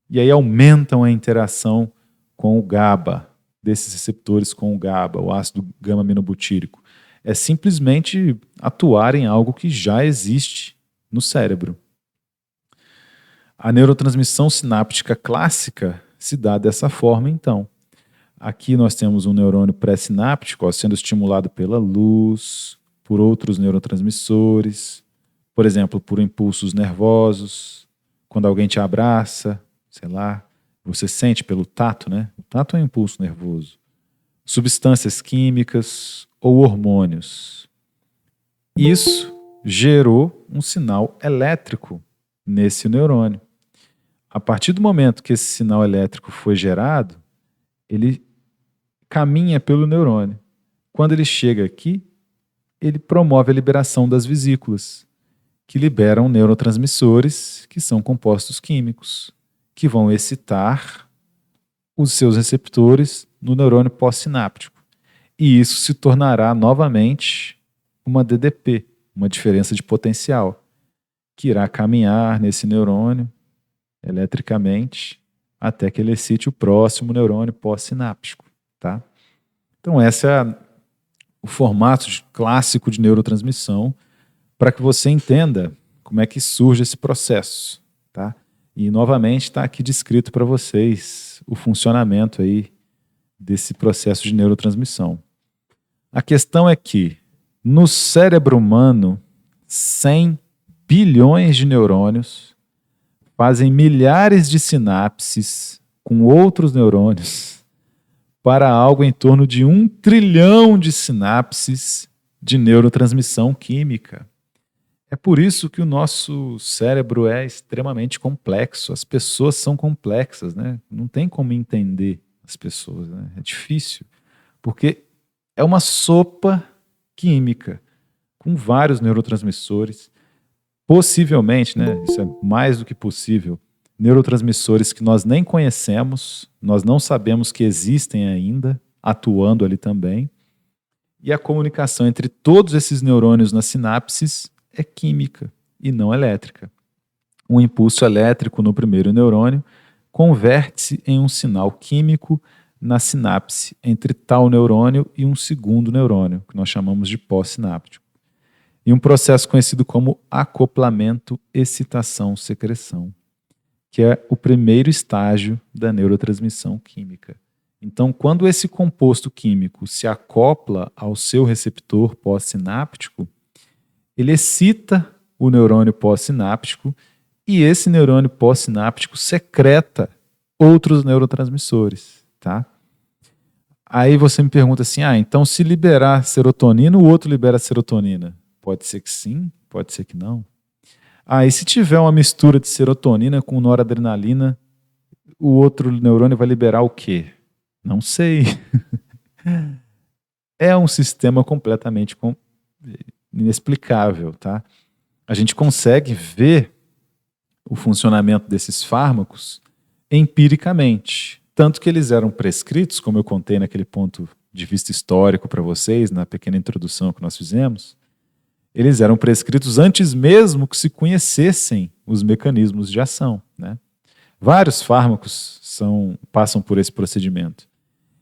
e aí aumentam a interação com o GABA, desses receptores com o GABA, o ácido gama-aminobutírico. É simplesmente atuar em algo que já existe no cérebro. A neurotransmissão sináptica clássica se dá dessa forma, então. Aqui nós temos um neurônio pré-sináptico, ó, sendo estimulado pela luz, por outros neurotransmissores, por exemplo, por impulsos nervosos, quando alguém te abraça, sei lá, você sente pelo tato, né? O tato é um impulso nervoso. Substâncias químicas ou hormônios. Isso gerou um sinal elétrico nesse neurônio. A partir do momento que esse sinal elétrico foi gerado, ele caminha pelo neurônio. Quando ele chega aqui, ele promove a liberação das vesículas, que liberam neurotransmissores, que são compostos químicos, que vão excitar os seus receptores no neurônio pós-sináptico. E isso se tornará novamente uma DDP, uma diferença de potencial, que irá caminhar nesse neurônio eletricamente até que ele excite o próximo neurônio pós-sináptico. Tá? Então, esse é o formato clássico de neurotransmissão para que você entenda como é que surge esse processo. Tá? E, novamente, está aqui descrito para vocês o funcionamento aí desse processo de neurotransmissão. A questão é que, no cérebro humano, 100 bilhões de neurônios fazem milhares de sinapses com outros neurônios para algo em torno de 1 trilhão de sinapses de neurotransmissão química. É por isso que o nosso cérebro é extremamente complexo. As pessoas são complexas, né? Não tem como entender as pessoas, né? É difícil, porque é uma sopa química com vários neurotransmissores. Possivelmente, né, isso é mais do que possível, neurotransmissores que nós nem conhecemos, nós não sabemos que existem ainda, atuando ali também. E a comunicação entre todos esses neurônios nas sinapses é química e não elétrica. Um impulso elétrico no primeiro neurônio converte-se em um sinal químico na sinapse entre tal neurônio e um segundo neurônio, que nós chamamos de pós-sináptico. E um processo conhecido como acoplamento, excitação, secreção, que é o primeiro estágio da neurotransmissão química. Então, quando esse composto químico se acopla ao seu receptor pós-sináptico, ele excita o neurônio pós-sináptico e esse neurônio pós-sináptico secreta outros neurotransmissores, tá? Aí você me pergunta assim, então se liberar serotonina, o outro libera serotonina? Pode ser que sim, pode ser que não. E se tiver uma mistura de serotonina com noradrenalina, o outro neurônio vai liberar o quê? Não sei. É um sistema completamente inexplicável, tá? A gente consegue ver o funcionamento desses fármacos empiricamente. Tanto que eles eram prescritos, como eu contei naquele ponto de vista histórico para vocês, na pequena introdução que nós fizemos, eles eram prescritos antes mesmo que se conhecessem os mecanismos de ação, né? Vários fármacos passam por esse procedimento.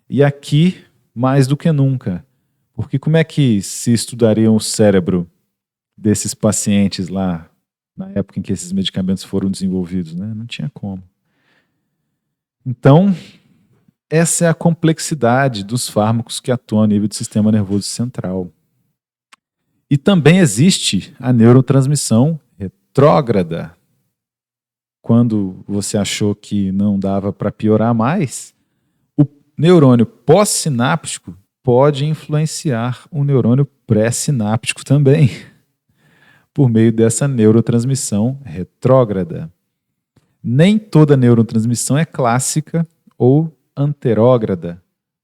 E aqui, mais do que nunca, porque como é que se estudariam o cérebro desses pacientes lá, na época em que esses medicamentos foram desenvolvidos, né? Não tinha como. Então, essa é a complexidade dos fármacos que atuam a nível do sistema nervoso central. E também existe a neurotransmissão retrógrada. Quando você achou que não dava para piorar mais, o neurônio pós-sináptico pode influenciar o neurônio pré-sináptico também, por meio dessa neurotransmissão retrógrada. Nem toda neurotransmissão é clássica ou anterógrada,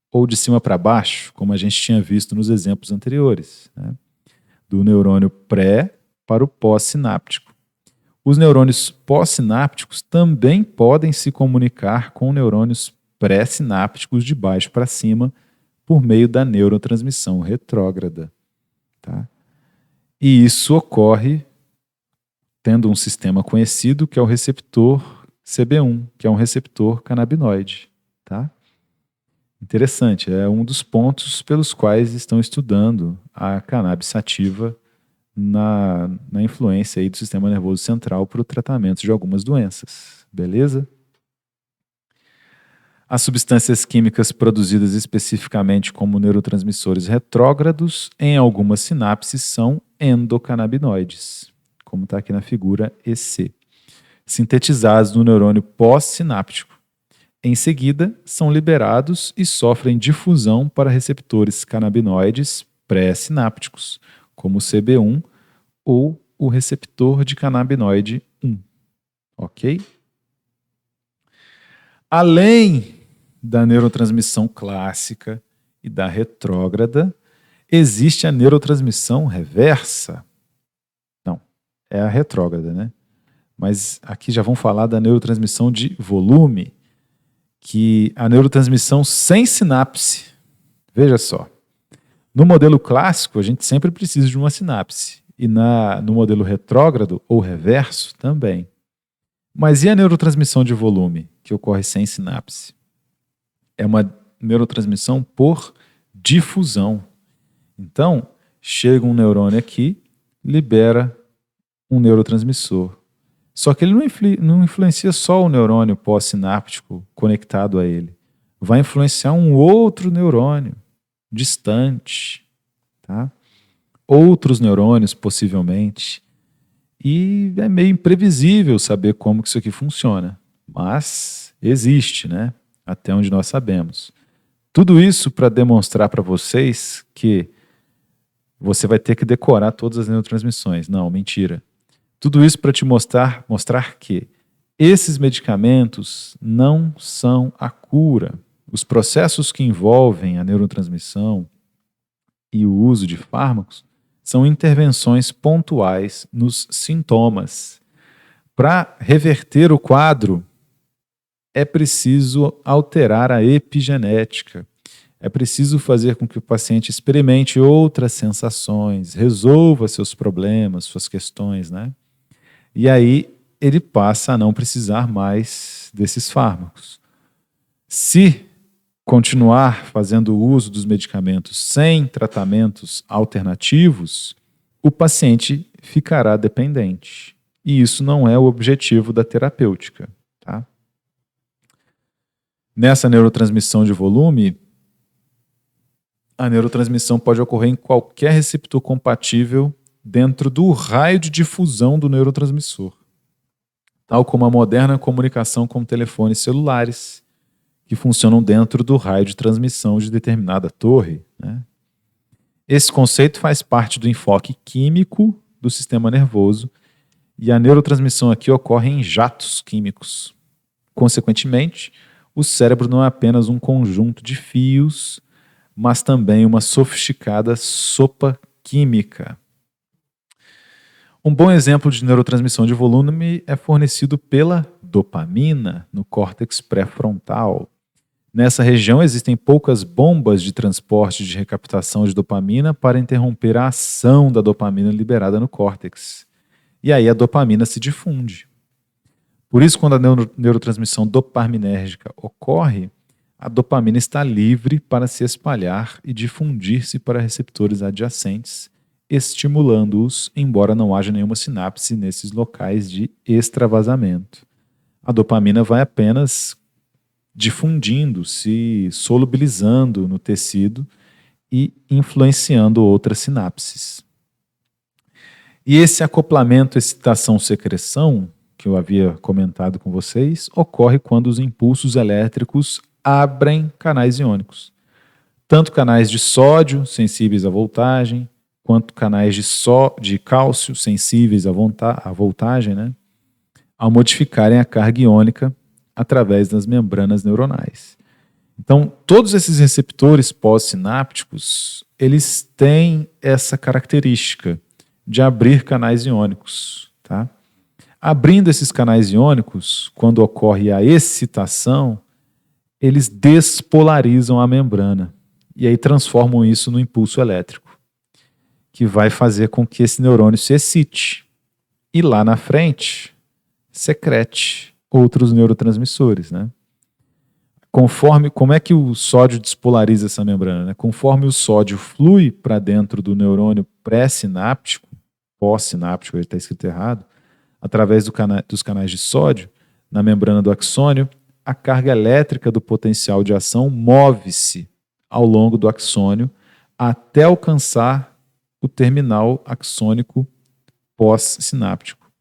ou de cima para baixo, como a gente tinha visto nos exemplos anteriores, né? Do neurônio pré para o pós-sináptico. Os neurônios pós-sinápticos também podem se comunicar com neurônios pré-sinápticos de baixo para cima por meio da neurotransmissão retrógrada. Tá? E isso ocorre tendo um sistema conhecido que é o receptor CB1, que é um receptor canabinoide. Tá? Interessante, é um dos pontos pelos quais estão estudando a cannabis sativa na influência aí do sistema nervoso central para o tratamento de algumas doenças. Beleza? As substâncias químicas produzidas especificamente como neurotransmissores retrógrados em algumas sinapses são endocannabinoides, como está aqui na figura EC, sintetizados no neurônio pós-sináptico. Em seguida, são liberados e sofrem difusão para receptores canabinoides pré-sinápticos, como o CB1 ou o receptor de canabinoide 1. Ok? Além da neurotransmissão clássica e da retrógrada, existe a neurotransmissão reversa. Não, é a retrógrada, né? Mas aqui já vão falar da neurotransmissão de volume, que a neurotransmissão sem sinapse. Veja só, no modelo clássico a gente sempre precisa de uma sinapse, e no modelo retrógrado ou reverso também. Mas e a neurotransmissão de volume, que ocorre sem sinapse? É uma neurotransmissão por difusão. Então, chega um neurônio aqui, libera um neurotransmissor. Só que ele não influencia só o neurônio pós-sináptico conectado a ele. Vai influenciar um outro neurônio distante, tá? Outros neurônios, possivelmente. E é meio imprevisível saber como que isso aqui funciona. Mas existe, né? Até onde nós sabemos. Tudo isso para demonstrar para vocês que você vai ter que decorar todas as neurotransmissões. Não, mentira. Tudo isso para te mostrar que esses medicamentos não são a cura. Os processos que envolvem a neurotransmissão e o uso de fármacos são intervenções pontuais nos sintomas. Para reverter o quadro, é preciso alterar a epigenética. É preciso fazer com que o paciente experimente outras sensações, resolva seus problemas, suas questões, né? E aí ele passa a não precisar mais desses fármacos. Se continuar fazendo uso dos medicamentos sem tratamentos alternativos, o paciente ficará dependente. E isso não é o objetivo da terapêutica, tá? Nessa neurotransmissão de volume, a neurotransmissão pode ocorrer em qualquer receptor compatível dentro do raio de difusão do neurotransmissor, tal como a moderna comunicação com telefones celulares, que funcionam dentro do raio de transmissão de determinada torre, né? Esse conceito faz parte do enfoque químico do sistema nervoso e a neurotransmissão aqui ocorre em jatos químicos. Consequentemente, o cérebro não é apenas um conjunto de fios, mas também uma sofisticada sopa química. Um bom exemplo de neurotransmissão de volume é fornecido pela dopamina no córtex pré-frontal. Nessa região existem poucas bombas de transporte de recaptação de dopamina para interromper a ação da dopamina liberada no córtex. E aí a dopamina se difunde. Por isso, quando a neurotransmissão dopaminérgica ocorre, a dopamina está livre para se espalhar e difundir-se para receptores adjacentes, estimulando-os, embora não haja nenhuma sinapse nesses locais de extravasamento. A dopamina vai apenas difundindo, se solubilizando no tecido e influenciando outras sinapses. E esse acoplamento excitação-secreção, que eu havia comentado com vocês, ocorre quando os impulsos elétricos abrem canais iônicos. Tanto canais de sódio, sensíveis à voltagem, quanto canais de cálcio, sensíveis à voltagem, né? Ao modificarem a carga iônica através das membranas neuronais. Então, todos esses receptores pós-sinápticos, eles têm essa característica de abrir canais iônicos, tá? Abrindo esses canais iônicos, quando ocorre a excitação, eles despolarizam a membrana e aí transformam isso no impulso elétrico, que vai fazer com que esse neurônio se excite e lá na frente secrete outros neurotransmissores, né? Como é que o sódio despolariza essa membrana, né? Conforme o sódio flui para dentro do neurônio pré-sináptico, pós-sináptico, ele está escrito errado, através dos canais de sódio, na membrana do axônio, a carga elétrica do potencial de ação move-se ao longo do axônio até alcançar o terminal axônico pós-sináptico,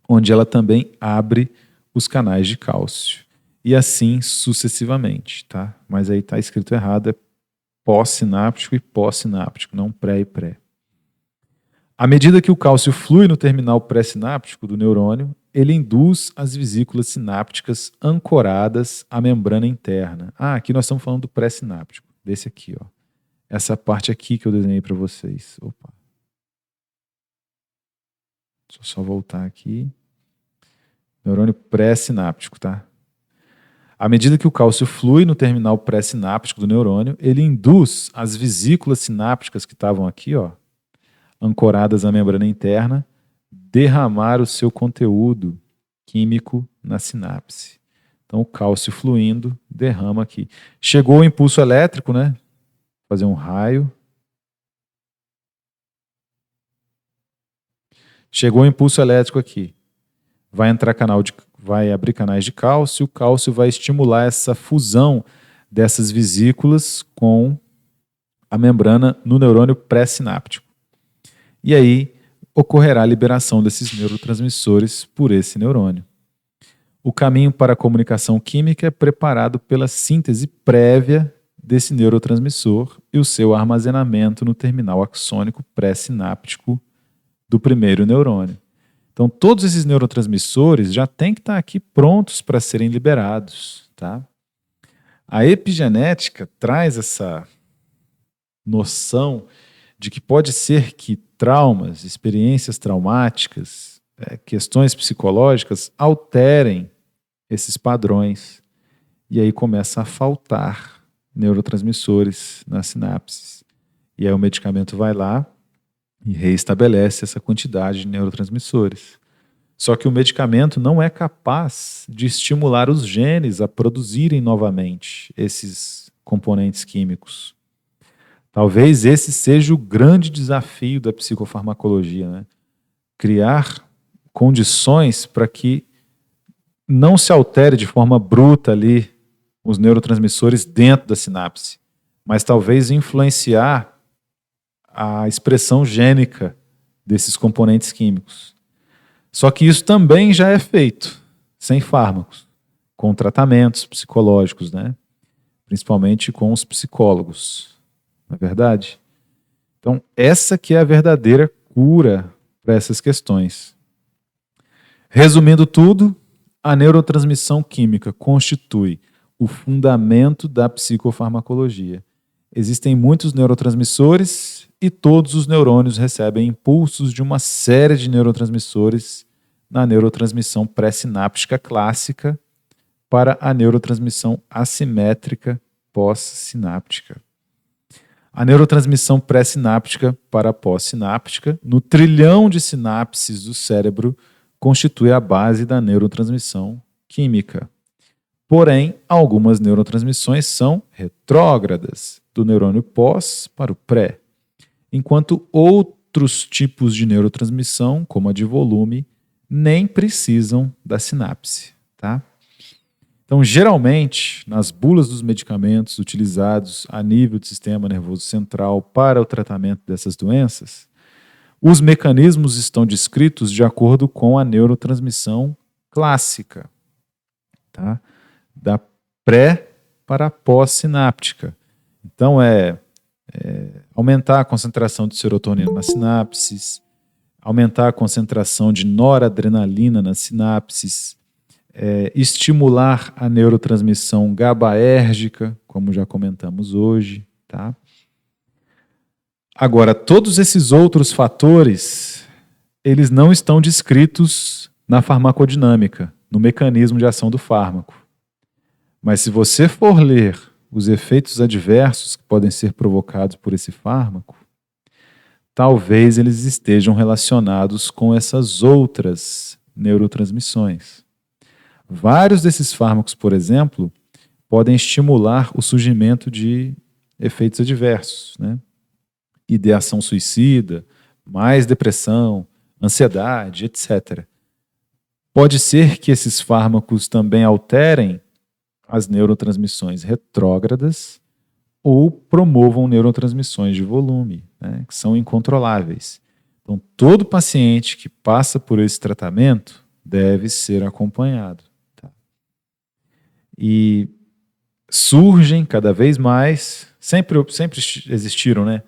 onde ela também abre os canais de cálcio. E assim sucessivamente, tá? Mas aí está escrito errado, é pós-sináptico e pós-sináptico, não pré e pré. À medida que o cálcio flui no terminal pré-sináptico do neurônio, ele induz as vesículas sinápticas ancoradas à membrana interna. Aqui nós estamos falando do pré-sináptico, desse aqui, ó. Essa parte aqui que eu desenhei para vocês. Opa. Deixa eu só voltar aqui. Neurônio pré-sináptico, tá? À medida que o cálcio flui no terminal pré-sináptico do neurônio, ele induz as vesículas sinápticas que estavam aqui, ó, ancoradas à membrana interna, derramar o seu conteúdo químico na sinapse. Então, o cálcio fluindo, derrama aqui. Chegou o impulso elétrico, né? Fazer um raio. Chegou o impulso elétrico aqui. Vai abrir canais de cálcio, o cálcio vai estimular essa fusão dessas vesículas com a membrana no neurônio pré-sináptico. E aí ocorrerá a liberação desses neurotransmissores por esse neurônio. O caminho para a comunicação química é preparado pela síntese prévia desse neurotransmissor e o seu armazenamento no terminal axônico pré-sináptico do primeiro neurônio. Então, todos esses neurotransmissores já têm que estar aqui prontos para serem liberados, tá? A epigenética traz essa noção de que pode ser que traumas, experiências traumáticas, questões psicológicas alterem esses padrões e aí começa a faltar neurotransmissores nas sinapses. E aí o medicamento vai lá e reestabelece essa quantidade de neurotransmissores. Só que o medicamento não é capaz de estimular os genes a produzirem novamente esses componentes químicos. Talvez esse seja o grande desafio da psicofarmacologia, né? Criar condições para que não se altere de forma bruta ali os neurotransmissores dentro da sinapse, mas talvez influenciar a expressão gênica desses componentes químicos. Só que isso também já é feito sem fármacos, com tratamentos psicológicos, né? Principalmente com os psicólogos. Não é verdade? Então, essa que é a verdadeira cura para essas questões. Resumindo tudo, a neurotransmissão química constitui o fundamento da psicofarmacologia. Existem muitos neurotransmissores e todos os neurônios recebem impulsos de uma série de neurotransmissores na neurotransmissão pré-sináptica clássica para a neurotransmissão assimétrica pós-sináptica. A neurotransmissão pré-sináptica para a pós-sináptica, no trilhão de sinapses do cérebro, constitui a base da neurotransmissão química. Porém, algumas neurotransmissões são retrógradas, do neurônio pós para o pré, enquanto outros tipos de neurotransmissão, como a de volume, nem precisam da sinapse, tá? Então, geralmente, nas bulas dos medicamentos utilizados a nível do sistema nervoso central para o tratamento dessas doenças, os mecanismos estão descritos de acordo com a neurotransmissão clássica, tá? Da pré para a pós-sináptica. Então, aumentar a concentração de serotonina nas sinapses, aumentar a concentração de noradrenalina nas sinapses, estimular a neurotransmissão GABAérgica, como já comentamos hoje, tá? Agora, todos esses outros fatores, eles não estão descritos na farmacodinâmica, no mecanismo de ação do fármaco. Mas se você for ler os efeitos adversos que podem ser provocados por esse fármaco, talvez eles estejam relacionados com essas outras neurotransmissões. Vários desses fármacos, por exemplo, podem estimular o surgimento de efeitos adversos, né? Ideação suicida, mais depressão, ansiedade, etc. Pode ser que esses fármacos também alterem as neurotransmissões retrógradas ou promovam neurotransmissões de volume, né, que são incontroláveis. Então, todo paciente que passa por esse tratamento deve ser acompanhado. Tá? E surgem cada vez mais, sempre existiram, né,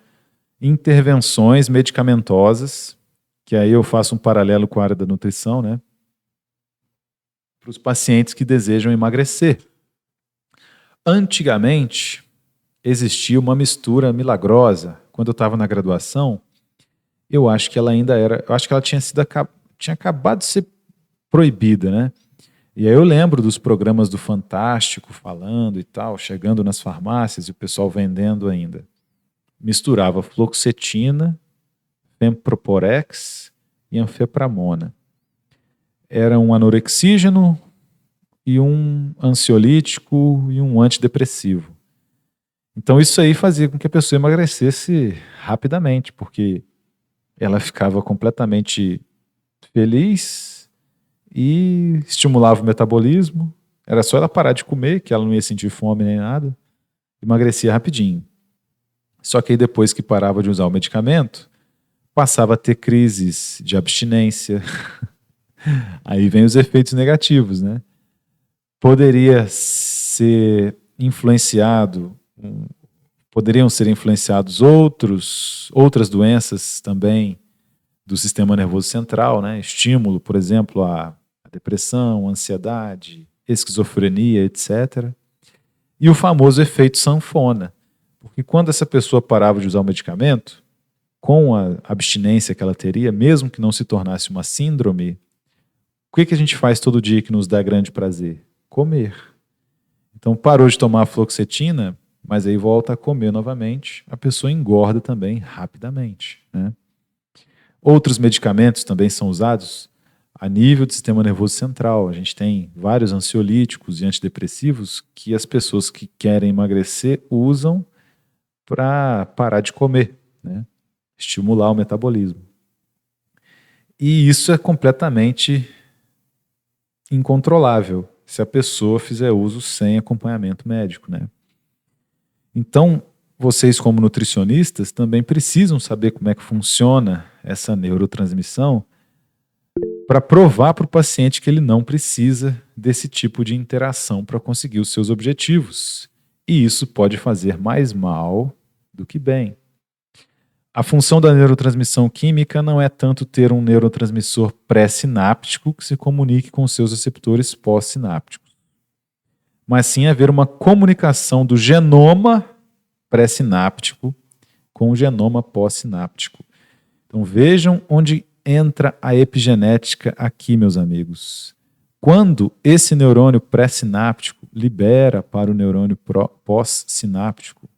intervenções medicamentosas, que aí eu faço um paralelo com a área da nutrição, né, para os pacientes que desejam emagrecer. Antigamente, existia uma mistura milagrosa. Quando eu estava na graduação, eu acho que ela ainda era, eu acho que ela tinha acabado de ser proibida, né? E aí eu lembro dos programas do Fantástico falando e tal, chegando nas farmácias e o pessoal vendendo ainda. Misturava fluoxetina, femproporex e anfepramona. Era um anorexígeno e um ansiolítico e um antidepressivo. Então isso aí fazia com que a pessoa emagrecesse rapidamente, porque ela ficava completamente feliz e estimulava o metabolismo. Era só ela parar de comer, que ela não ia sentir fome nem nada, emagrecia rapidinho. Só que aí depois que parava de usar o medicamento, passava a ter crises de abstinência. Aí vem os efeitos negativos, né? Poderiam ser influenciados outras doenças também do sistema nervoso central, né? Estímulo, por exemplo, a depressão, a ansiedade, esquizofrenia, etc. E o famoso efeito sanfona, porque quando essa pessoa parava de usar o medicamento, com a abstinência que ela teria, mesmo que não se tornasse uma síndrome, o que a gente faz todo dia que nos dá grande prazer? Comer. Então parou de tomar a fluoxetina, mas aí volta a comer novamente, a pessoa engorda também rapidamente, né? Outros medicamentos também são usados a nível do sistema nervoso central. A gente tem vários ansiolíticos e antidepressivos que as pessoas que querem emagrecer usam para parar de comer, né? Estimular o metabolismo. E isso é completamente incontrolável se a pessoa fizer uso sem acompanhamento médico, né? Então, vocês como nutricionistas também precisam saber como é que funciona essa neurotransmissão para provar para o paciente que ele não precisa desse tipo de interação para conseguir os seus objetivos. E isso pode fazer mais mal do que bem. A função da neurotransmissão química não é tanto ter um neurotransmissor pré-sináptico que se comunique com seus receptores pós-sinápticos, mas sim haver uma comunicação do genoma pré-sináptico com o genoma pós-sináptico. Então vejam onde entra a epigenética aqui, meus amigos. Quando esse neurônio pré-sináptico libera para o neurônio pós-sináptico,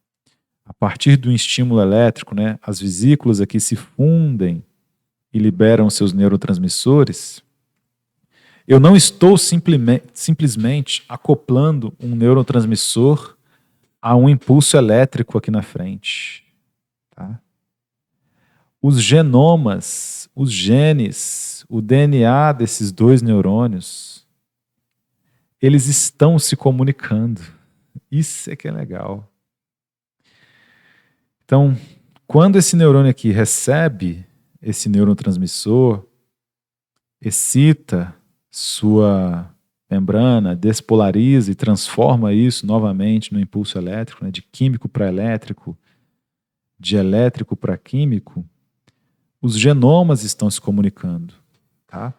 a partir do estímulo elétrico, né, as vesículas aqui se fundem e liberam seus neurotransmissores, eu não estou simplesmente acoplando um neurotransmissor a um impulso elétrico aqui na frente. Tá? Os genomas, os genes, o DNA desses dois neurônios, eles estão se comunicando. Isso é que é legal. Então, quando esse neurônio aqui recebe esse neurotransmissor, excita sua membrana, despolariza e transforma isso novamente no impulso elétrico, né, de químico para elétrico, de elétrico para químico, os genomas estão se comunicando. Tá?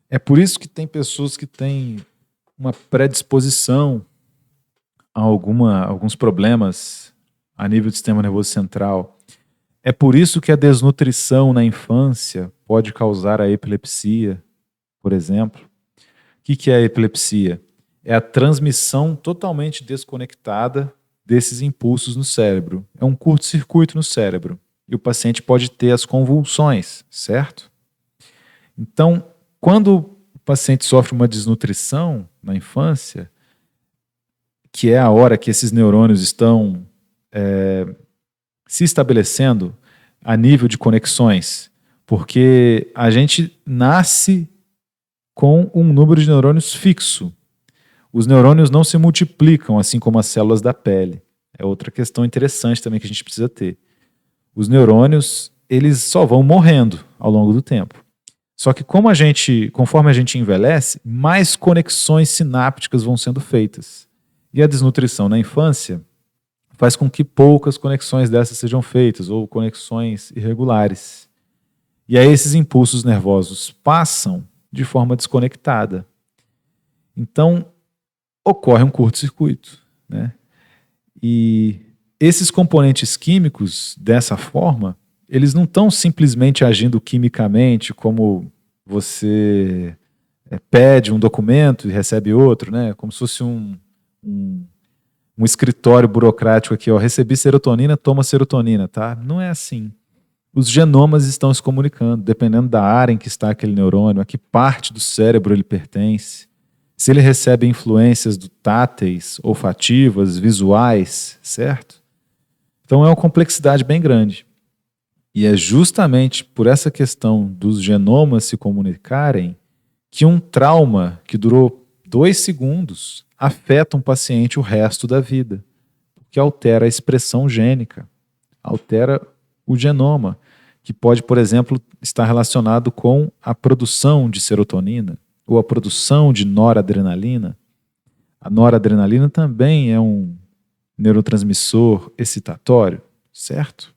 É por isso que tem pessoas que têm uma predisposição a alguns problemas a nível do sistema nervoso central. É por isso que a desnutrição na infância pode causar a epilepsia, por exemplo. O que é a epilepsia? É a transmissão totalmente desconectada desses impulsos no cérebro. É um curto-circuito no cérebro. E o paciente pode ter as convulsões, certo? Então, quando o paciente sofre uma desnutrição na infância, que é a hora que esses neurônios estão se estabelecendo a nível de conexões, porque a gente nasce com um número de neurônios fixo. Os neurônios não se multiplicam, assim como as células da pele. É outra questão interessante também que a gente precisa ter. Os neurônios, eles só vão morrendo ao longo do tempo. Só que conforme a gente envelhece, mais conexões sinápticas vão sendo feitas. E a desnutrição na infância faz com que poucas conexões dessas sejam feitas, ou conexões irregulares. E aí esses impulsos nervosos passam de forma desconectada. Então, ocorre um curto-circuito, né? E esses componentes químicos, dessa forma, eles não estão simplesmente agindo quimicamente, como você pede um documento e recebe outro, né? Como se fosse um escritório burocrático aqui, ó, recebi serotonina, toma serotonina, tá? Não é assim. Os genomas estão se comunicando, dependendo da área em que está aquele neurônio, a que parte do cérebro ele pertence, se ele recebe influências táteis, olfativas, visuais, certo? Então é uma complexidade bem grande. E é justamente por essa questão dos genomas se comunicarem que um trauma que durou 2 segundos afeta um paciente o resto da vida, porque altera a expressão gênica, altera o genoma, que pode, por exemplo, estar relacionado com a produção de serotonina ou a produção de noradrenalina. A noradrenalina também é um neurotransmissor excitatório, certo?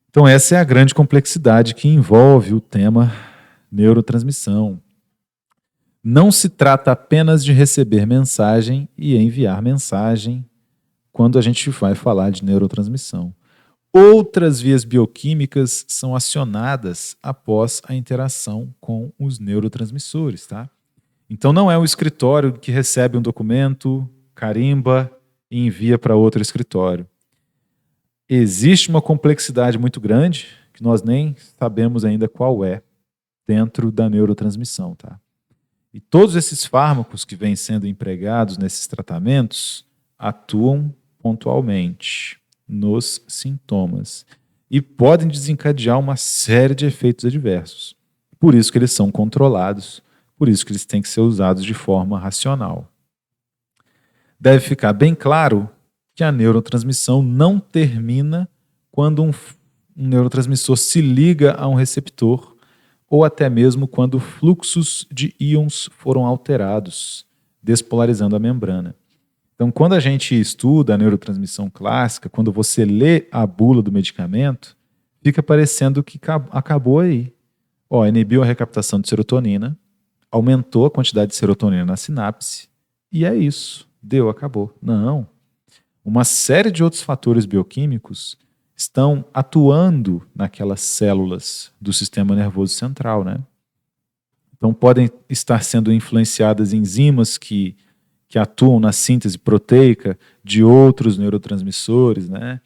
Então essa é a grande complexidade que envolve o tema neurotransmissão. Não se trata apenas de receber mensagem e enviar mensagem quando a gente vai falar de neurotransmissão. Outras vias bioquímicas são acionadas após a interação com os neurotransmissores, tá? Então não é o escritório que recebe um documento, carimba e envia para outro escritório. Existe uma complexidade muito grande, que nós nem sabemos ainda qual é, dentro da neurotransmissão, tá? E todos esses fármacos que vêm sendo empregados nesses tratamentos atuam pontualmente nos sintomas e podem desencadear uma série de efeitos adversos. Por isso que eles são controlados, por isso que eles têm que ser usados de forma racional. Deve ficar bem claro que a neurotransmissão não termina quando um neurotransmissor se liga a um receptor ou até mesmo quando fluxos de íons foram alterados, despolarizando a membrana. Então, quando a gente estuda a neurotransmissão clássica, quando você lê a bula do medicamento, fica parecendo que acabou aí. Ó, inibiu a recaptação de serotonina, aumentou a quantidade de serotonina na sinapse, e é isso. Deu, acabou. Não. Uma série de outros fatores bioquímicos estão atuando naquelas células do sistema nervoso central, né? Então podem estar sendo influenciadas enzimas que atuam na síntese proteica de outros neurotransmissores, né?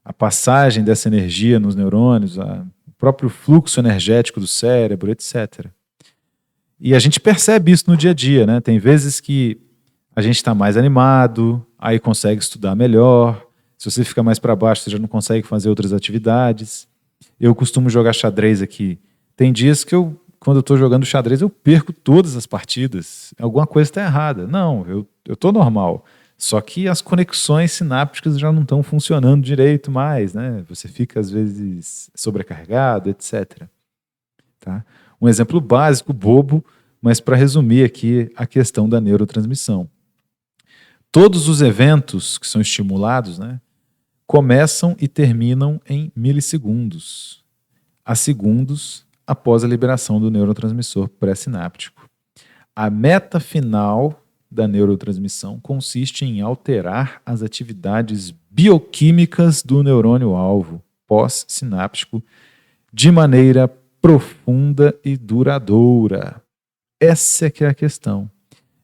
A passagem dessa energia nos neurônios, o próprio fluxo energético do cérebro, etc. E a gente percebe isso no dia a dia, né? Tem vezes que a gente está mais animado, aí consegue estudar melhor. Se você fica mais para baixo, você já não consegue fazer outras atividades. Eu costumo jogar xadrez aqui. Tem dias que quando eu estou jogando xadrez, eu perco todas as partidas. Alguma coisa está errada. Não, eu estou normal. Só que as conexões sinápticas já não estão funcionando direito mais, né? Você fica, às vezes, sobrecarregado, etc. Tá? Um exemplo básico, bobo, mas para resumir aqui a questão da neurotransmissão. Todos os eventos que são estimulados, né, começam e terminam em milissegundos, a segundos após a liberação do neurotransmissor pré-sináptico. A meta final da neurotransmissão consiste em alterar as atividades bioquímicas do neurônio-alvo pós-sináptico de maneira profunda e duradoura. Essa é que é a questão.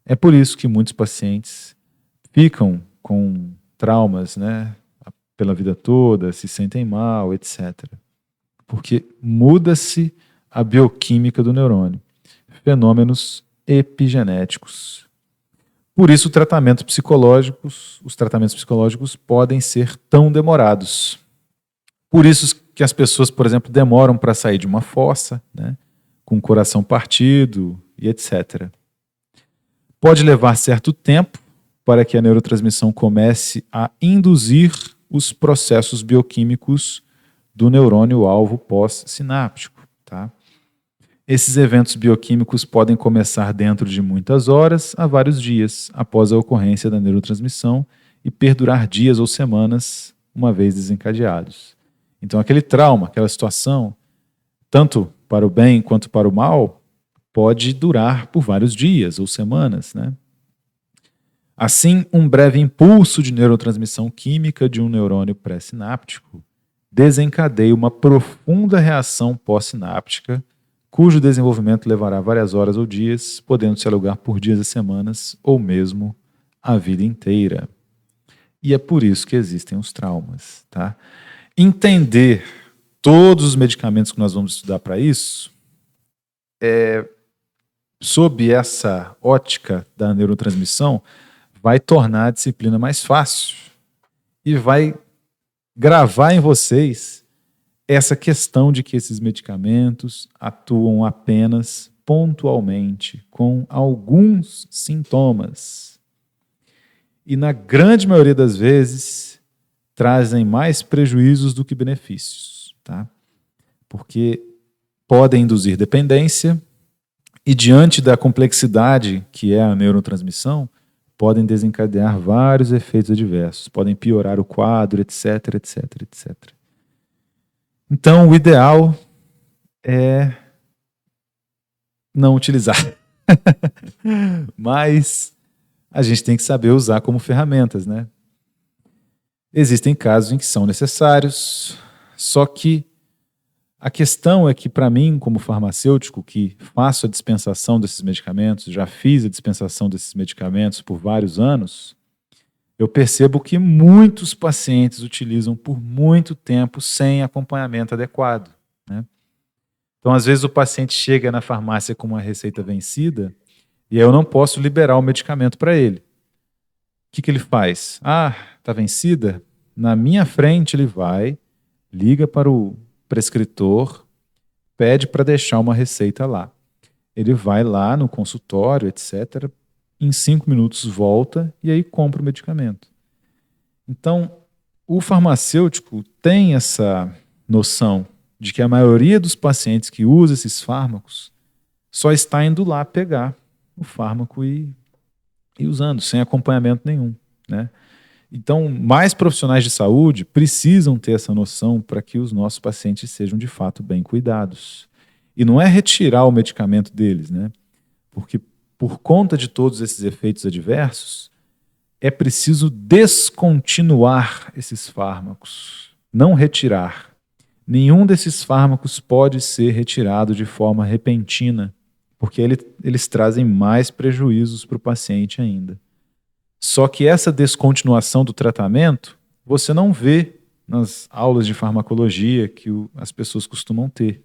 É por isso que muitos pacientes ficam com traumas, né, pela vida toda, se sentem mal, etc. Porque muda-se a bioquímica do neurônio. Fenômenos epigenéticos. Por isso, os tratamentos psicológicos podem ser tão demorados. Por isso que as pessoas, por exemplo, demoram para sair de uma fossa, né, com o coração partido e etc. Pode levar certo tempo para que a neurotransmissão comece a induzir os processos bioquímicos do neurônio-alvo pós-sináptico, tá? Esses eventos bioquímicos podem começar dentro de muitas horas a vários dias após a ocorrência da neurotransmissão e perdurar dias ou semanas uma vez desencadeados. Então, aquele trauma, aquela situação, tanto para o bem quanto para o mal, pode durar por vários dias ou semanas, né? Assim, um breve impulso de neurotransmissão química de um neurônio pré-sináptico desencadeia uma profunda reação pós-sináptica, cujo desenvolvimento levará várias horas ou dias, podendo se alugar por dias e semanas, ou mesmo a vida inteira. E é por isso que existem os traumas, tá? Entender todos os medicamentos que nós vamos estudar para isso, sob essa ótica da neurotransmissão, vai tornar a disciplina mais fácil e vai gravar em vocês essa questão de que esses medicamentos atuam apenas pontualmente, com alguns sintomas. E na grande maioria das vezes trazem mais prejuízos do que benefícios, tá? Porque podem induzir dependência e, diante da complexidade que é a neurotransmissão, podem desencadear vários efeitos adversos, podem piorar o quadro, etc, etc, etc. Então, o ideal é não utilizar. Mas a gente tem que saber usar como ferramentas, né? Existem casos em que são necessários, só que a questão é que, para mim, como farmacêutico, que faço a dispensação desses medicamentos, já fiz a dispensação desses medicamentos por vários anos, eu percebo que muitos pacientes utilizam por muito tempo sem acompanhamento adequado, né? Então, às vezes, o paciente chega na farmácia com uma receita vencida e eu não posso liberar o medicamento para ele. O que ele faz? Ah, está vencida? Na minha frente ele vai, liga para o prescritor, pede para deixar uma receita lá. Ele vai lá no consultório, etc., em 5 minutos volta e aí compra o medicamento. Então, o farmacêutico tem essa noção de que a maioria dos pacientes que usa esses fármacos só está indo lá pegar o fármaco e usando, sem acompanhamento nenhum, né? Então, mais profissionais de saúde precisam ter essa noção para que os nossos pacientes sejam de fato bem cuidados. E não é retirar o medicamento deles, né? Porque por conta de todos esses efeitos adversos, é preciso descontinuar esses fármacos, não retirar. Nenhum desses fármacos pode ser retirado de forma repentina, porque eles trazem mais prejuízos para o paciente ainda. Só que essa descontinuação do tratamento, você não vê nas aulas de farmacologia que as pessoas costumam ter.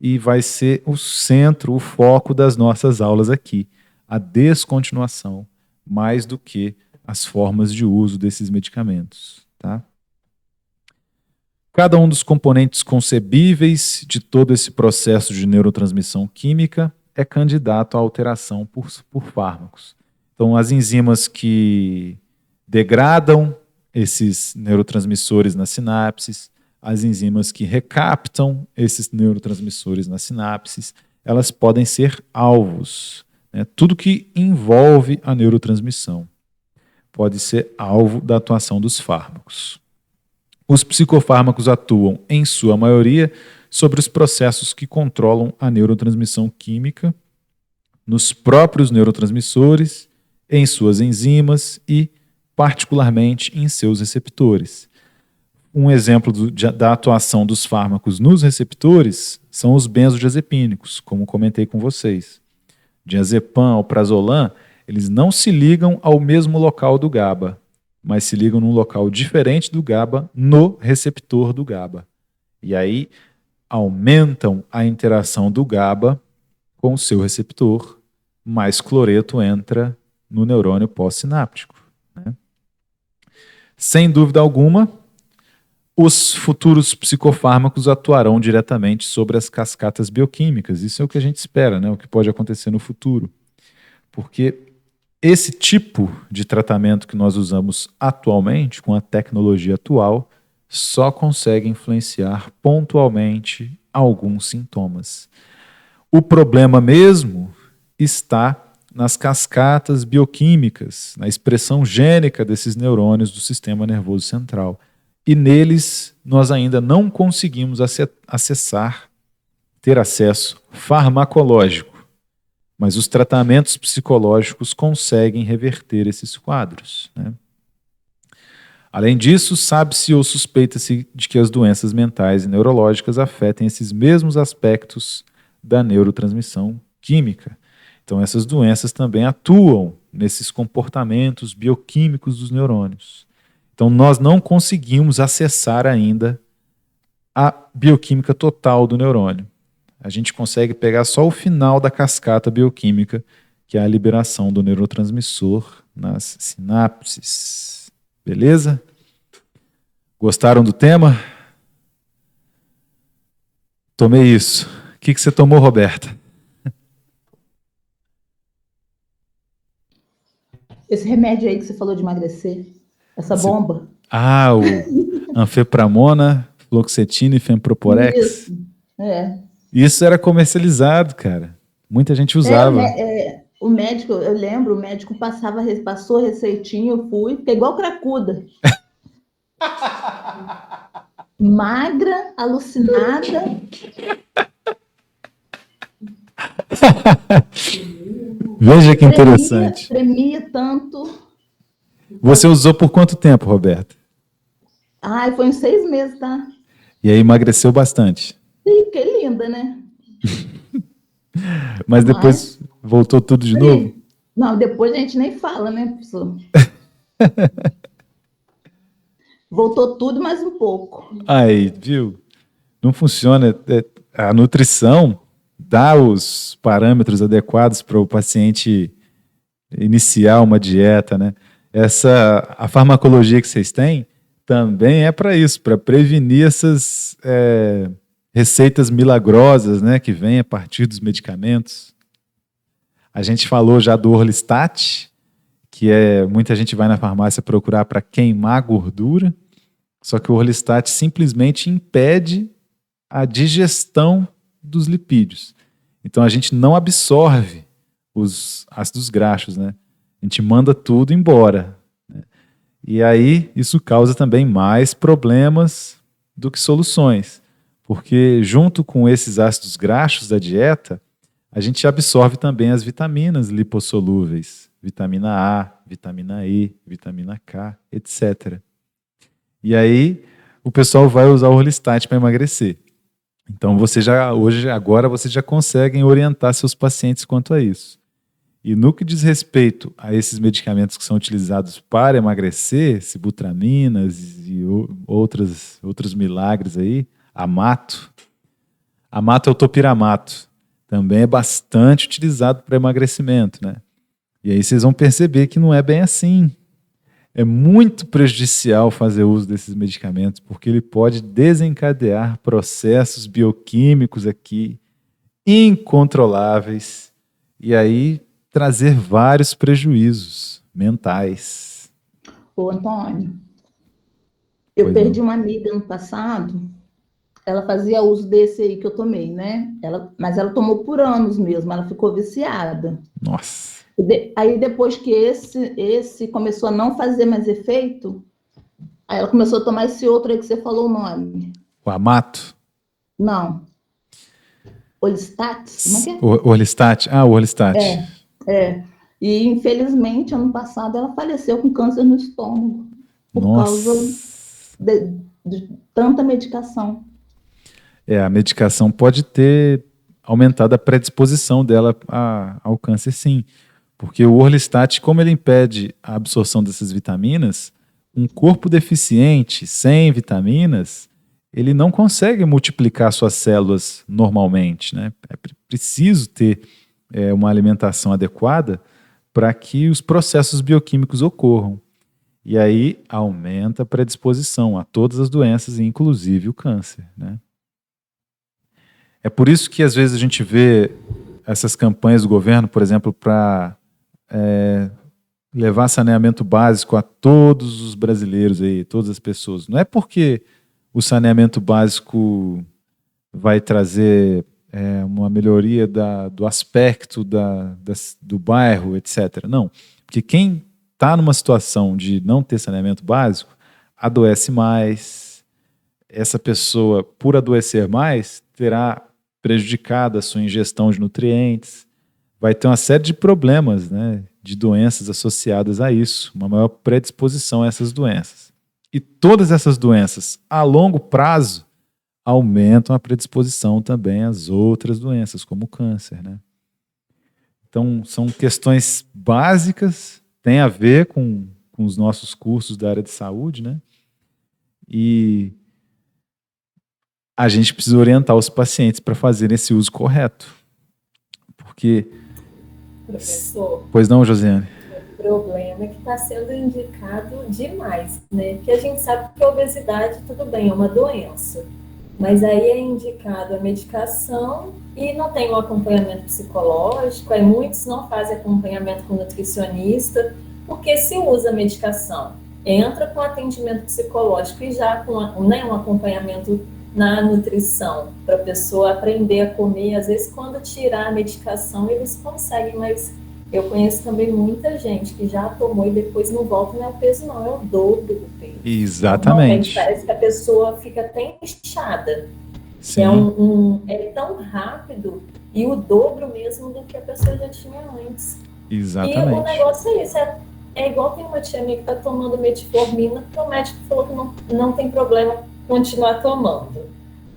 E vai ser o centro, o foco das nossas aulas aqui. A descontinuação, mais do que as formas de uso desses medicamentos, tá? Cada um dos componentes concebíveis de todo esse processo de neurotransmissão química é candidato à alteração por fármacos. Então, as enzimas que degradam esses neurotransmissores nas sinapses, as enzimas que recaptam esses neurotransmissores nas sinapses, elas podem ser alvos, né? Tudo que envolve a neurotransmissão pode ser alvo da atuação dos fármacos. Os psicofármacos atuam, em sua maioria, sobre os processos que controlam a neurotransmissão química nos próprios neurotransmissores, em suas enzimas e, particularmente, em seus receptores. Um exemplo da atuação dos fármacos nos receptores são os benzodiazepínicos, como comentei com vocês. Diazepam, alprazolam, eles não se ligam ao mesmo local do GABA, mas se ligam num local diferente do GABA no receptor do GABA. E aí aumentam a interação do GABA com o seu receptor, mais cloreto entra no neurônio pós-sináptico, né? Sem dúvida alguma, os futuros psicofármacos atuarão diretamente sobre as cascatas bioquímicas. Isso é o que a gente espera, né? O que pode acontecer no futuro. Porque Esse tipo de tratamento que nós usamos atualmente, com a tecnologia atual, só consegue influenciar pontualmente alguns sintomas. O problema mesmo está nas cascatas bioquímicas, na expressão gênica desses neurônios do sistema nervoso central. E neles nós ainda não conseguimos acessar, ter acesso farmacológico. Mas os tratamentos psicológicos conseguem reverter esses quadros, né? Além disso, sabe-se ou suspeita-se de que as doenças mentais e neurológicas afetem esses mesmos aspectos da neurotransmissão química. Então, essas doenças também atuam nesses comportamentos bioquímicos dos neurônios. Então, nós não conseguimos acessar ainda a bioquímica total do neurônio. A gente consegue pegar só o final da cascata bioquímica, que é a liberação do neurotransmissor nas sinapses. Beleza? Gostaram do tema? Tomei isso. O que você tomou, Roberta? Esse remédio aí que você falou de emagrecer, essa bomba. O anfepramona, fluoxetina e femproporex. Isso, Isso era comercializado, cara. Muita gente usava. O médico, eu lembro, o médico passou receitinho, eu fui, fiquei igual cracuda. Magra, alucinada. Veja que interessante. Tremia tanto. Você usou por quanto tempo, Roberta? Foi uns 6 meses, tá? E aí emagreceu bastante. E fiquei linda, né? Mas depois voltou tudo de novo? Não, depois a gente nem fala, né, professor? Voltou tudo mais um pouco. Aí, viu? Não funciona. A nutrição dá os parâmetros adequados para o paciente iniciar uma dieta, né? A farmacologia que vocês têm também é para isso, para prevenir essas receitas milagrosas, né, que vêm a partir dos medicamentos. A gente falou já do Orlistat, que muita gente vai na farmácia procurar para queimar gordura, só que o Orlistat simplesmente impede a digestão dos lipídios. Então a gente não absorve os ácidos graxos, né? A gente manda tudo embora, né? E aí isso causa também mais problemas do que soluções, porque junto com esses ácidos graxos da dieta, a gente absorve também as vitaminas lipossolúveis, vitamina A, vitamina E, vitamina K, etc. E aí o pessoal vai usar o Orlistat para emagrecer. Então agora vocês já conseguem orientar seus pacientes quanto a isso. E no que diz respeito a esses medicamentos que são utilizados para emagrecer, sibutraminas e outros milagres aí, Amato é o topiramato, também é bastante utilizado para emagrecimento, né? E aí vocês vão perceber que não é bem assim. É muito prejudicial fazer uso desses medicamentos, porque ele pode desencadear processos bioquímicos aqui incontroláveis e aí trazer vários prejuízos mentais. Ô, Antônio, eu perdi uma amiga no passado, ela fazia uso desse aí que eu tomei, né? Mas ela tomou por anos mesmo, ela ficou viciada. Nossa. Aí depois que esse começou a não fazer mais efeito, aí ela começou a tomar esse outro aí que você falou o nome. O Amato? Não. Orlistat? Como é que é? O Orlistat? O Orlistat. E infelizmente, ano passado, ela faleceu com câncer no estômago. Por causa de tanta medicação. A medicação pode ter aumentado a predisposição dela ao câncer, sim. Porque o Orlistat, como ele impede a absorção dessas vitaminas, um corpo deficiente, sem vitaminas, ele não consegue multiplicar suas células normalmente, né? É preciso ter uma alimentação adequada para que os processos bioquímicos ocorram. E aí aumenta a predisposição a todas as doenças, inclusive o câncer, né? É por isso que às vezes a gente vê essas campanhas do governo, por exemplo, para levar saneamento básico a todos os brasileiros aí, todas as pessoas. Não é porque o saneamento básico vai trazer uma melhoria do aspecto do bairro, etc. Não, porque quem está numa situação de não ter saneamento básico adoece mais. Essa pessoa, por adoecer mais, terá prejudicado a sua ingestão de nutrientes, vai ter uma série de problemas, né, de doenças associadas a isso, uma maior predisposição a essas doenças. E todas essas doenças, a longo prazo, aumentam a predisposição também às outras doenças, como o câncer, né? Então, são questões básicas, tem a ver com os nossos cursos da área de saúde, né? E a gente precisa orientar os pacientes para fazerem esse uso correto. Porque... Professor? Pois não, Josiane? O problema é que está sendo indicado demais, né? Porque a gente sabe que a obesidade, tudo bem, é uma doença. Mas aí é indicado a medicação e não tem um acompanhamento psicológico, aí muitos não fazem acompanhamento com nutricionista, porque se usa a medicação, entra com atendimento psicológico e já com um acompanhamento na nutrição, para a pessoa aprender a comer. Às vezes, quando tirar a medicação, eles conseguem, mas eu conheço também muita gente que já tomou e depois não volta, não é o peso não, é o dobro do peso. Exatamente. Parece que a pessoa fica até inchada. Sim. É tão rápido e o dobro mesmo do que a pessoa já tinha antes. Exatamente. E o negócio é isso, é igual tem uma tia minha que está tomando metformina, que o médico falou que não tem problema continuar tomando.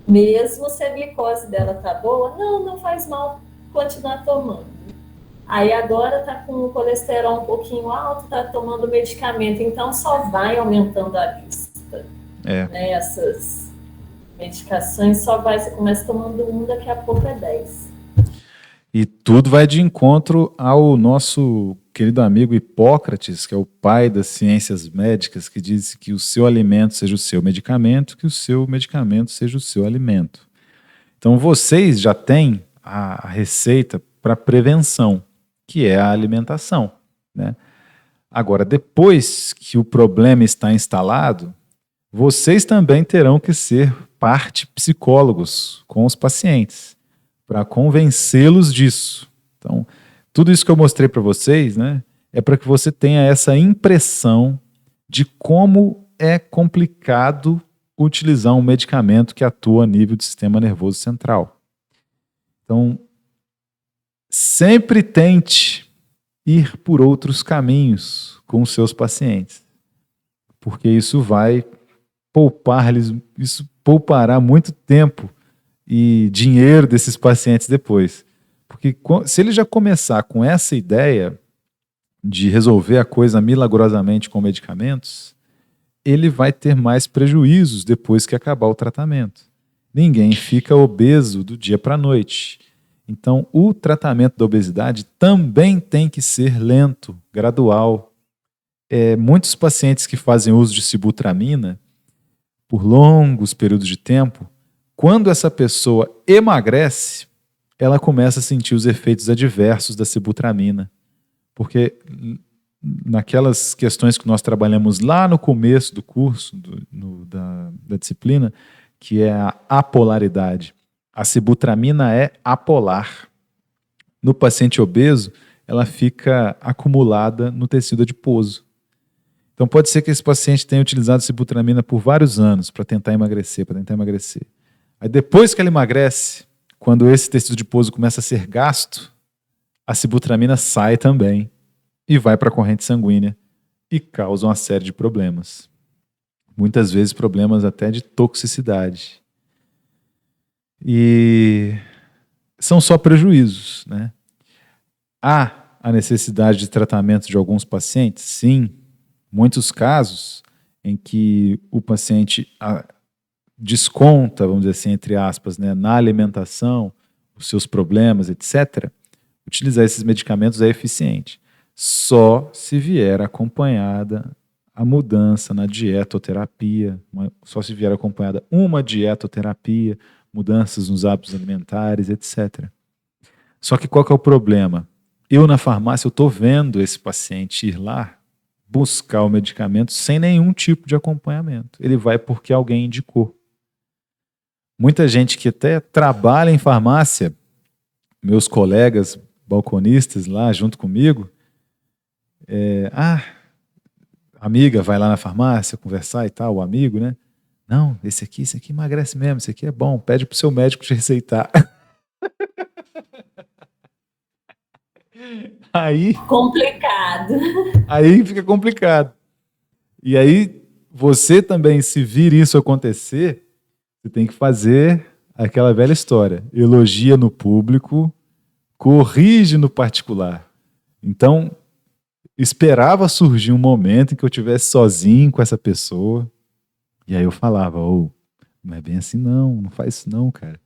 Mesmo se a glicose dela tá boa, não faz mal continuar tomando. Aí agora tá com o colesterol um pouquinho alto, tá tomando medicamento, então só vai aumentando a lista. Né? Essas medicações você começa tomando daqui a pouco é 10. E tudo vai de encontro ao nosso querido amigo Hipócrates, que é o pai das ciências médicas, que diz que o seu alimento seja o seu medicamento, que o seu medicamento seja o seu alimento. Então vocês já têm a receita para prevenção, que é a alimentação, né? Agora, depois que o problema está instalado, vocês também terão que ser parte psicólogos com os pacientes, para convencê-los disso. Então, tudo isso que eu mostrei para vocês, né, é para que você tenha essa impressão de como é complicado utilizar um medicamento que atua a nível do sistema nervoso central. Então, sempre tente ir por outros caminhos com os seus pacientes, porque isso vai poupar-lhes, isso poupará muito tempo e dinheiro desses pacientes depois. Porque se ele já começar com essa ideia de resolver a coisa milagrosamente com medicamentos, ele vai ter mais prejuízos depois que acabar o tratamento. Ninguém fica obeso do dia para a noite. Então, o tratamento da obesidade também tem que ser lento, gradual. Muitos pacientes que fazem uso de sibutramina por longos períodos de tempo, quando essa pessoa emagrece, ela começa a sentir os efeitos adversos da sibutramina. Porque naquelas questões que nós trabalhamos lá no começo do curso, da disciplina, que é a apolaridade. A sibutramina é apolar. No paciente obeso, ela fica acumulada no tecido adiposo. Então pode ser que esse paciente tenha utilizado sibutramina por vários anos para tentar emagrecer. Aí depois que ele emagrece, quando esse tecido adiposo começa a ser gasto, a sibutramina sai também e vai para a corrente sanguínea e causa uma série de problemas. Muitas vezes problemas até de toxicidade. E são só prejuízos, né? Há a necessidade de tratamento de alguns pacientes? Sim. Muitos casos em que o paciente desconta, vamos dizer assim, entre aspas, né, na alimentação, os seus problemas, etc., utilizar esses medicamentos é eficiente. Só se vier acompanhada a mudança na dietoterapia, só se vier acompanhada uma dietoterapia, mudanças nos hábitos alimentares, etc. Só que qual que é o problema? eu na farmácia, eu estou vendo esse paciente ir lá buscar o medicamento sem nenhum tipo de acompanhamento. Ele vai porque alguém indicou. Muita gente que até trabalha em farmácia, meus colegas balconistas lá junto comigo, amiga vai lá na farmácia conversar e tal, o amigo, né? Não, esse aqui emagrece mesmo, esse aqui é bom, pede pro seu médico te receitar. Aí Complicado. fica complicado. E aí, você também, se vir isso acontecer, você tem que fazer aquela velha história. Elogia no público, corrige no particular. Então, esperava surgir um momento em que eu estivesse sozinho com essa pessoa. E aí eu falava, não é bem assim não faz isso não, cara.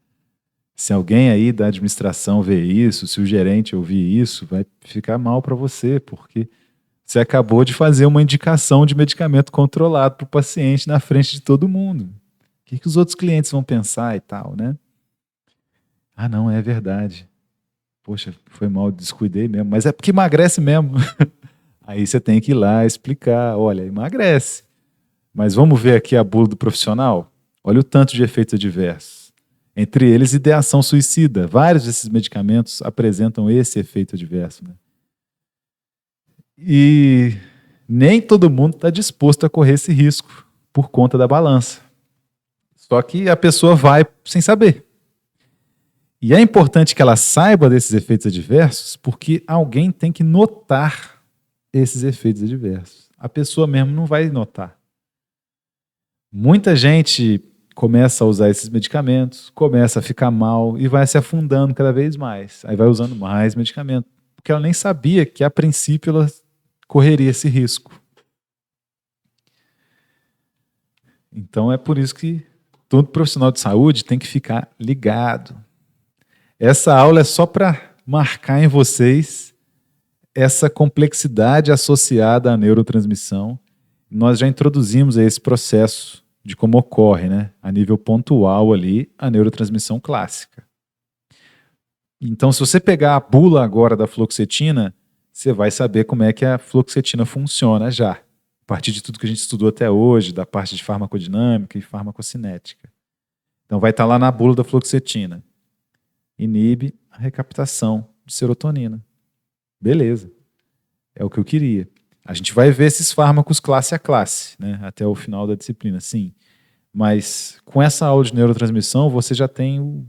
Se alguém aí da administração ver isso, se o gerente ouvir isso, vai ficar mal para você, porque você acabou de fazer uma indicação de medicamento controlado para o paciente na frente de todo mundo. O que os outros clientes vão pensar e tal, né? Ah, não, é verdade. Poxa, foi mal, descuidei mesmo. Mas é porque emagrece mesmo. Aí você tem que ir lá explicar. Olha, emagrece. Mas vamos ver aqui a bula do profissional? Olha o tanto de efeitos adversos. Entre eles, ideação suicida. Vários desses medicamentos apresentam esse efeito adverso, né? E nem todo mundo está disposto a correr esse risco por conta da balança. Só que a pessoa vai sem saber. E é importante que ela saiba desses efeitos adversos, porque alguém tem que notar esses efeitos adversos. A pessoa mesmo não vai notar. Muita gente começa a usar esses medicamentos, começa a ficar mal e vai se afundando cada vez mais. Aí vai usando mais medicamento, porque ela nem sabia que, a princípio, ela correria esse risco. Então é por isso que todo profissional de saúde tem que ficar ligado. Essa aula é só para marcar em vocês essa complexidade associada à neurotransmissão. Nós já introduzimos esse processo de como ocorre, né, a nível pontual ali, a neurotransmissão clássica. Então, se você pegar a bula agora da fluoxetina, você vai saber como é que a fluoxetina funciona já, a partir de tudo que a gente estudou até hoje, da parte de farmacodinâmica e farmacocinética. Então, vai estar lá na bula da fluoxetina. Inibe a recaptação de serotonina. Beleza. É o que eu queria. A gente vai ver esses fármacos classe a classe, né, até o final da disciplina, sim. Mas com essa aula de neurotransmissão, você já tem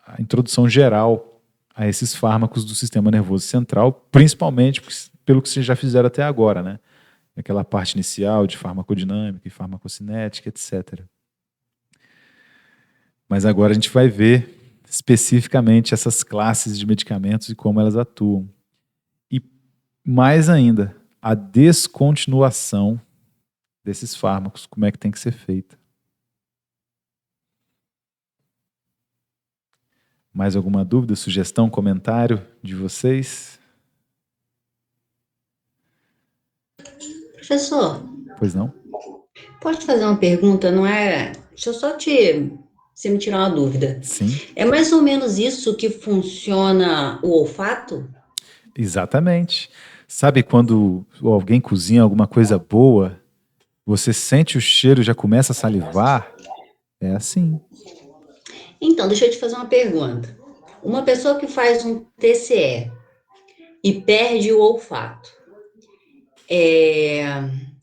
a introdução geral a esses fármacos do sistema nervoso central, principalmente pelo que vocês já fizeram até agora, né? Aquela parte inicial de farmacodinâmica e farmacocinética, etc. Mas agora a gente vai ver especificamente essas classes de medicamentos e como elas atuam. E mais ainda, a descontinuação desses fármacos, como é que tem que ser feita. Mais alguma dúvida, sugestão, comentário de vocês? Professor, Pois não? pode fazer uma pergunta, não é? Deixa eu só você me tirar uma dúvida. Sim. É mais ou menos isso que funciona o olfato? Exatamente. Sabe quando alguém cozinha alguma coisa boa, você sente o cheiro e já começa a salivar? É assim. Então, deixa eu te fazer uma pergunta. Uma pessoa que faz um TCE e perde o olfato,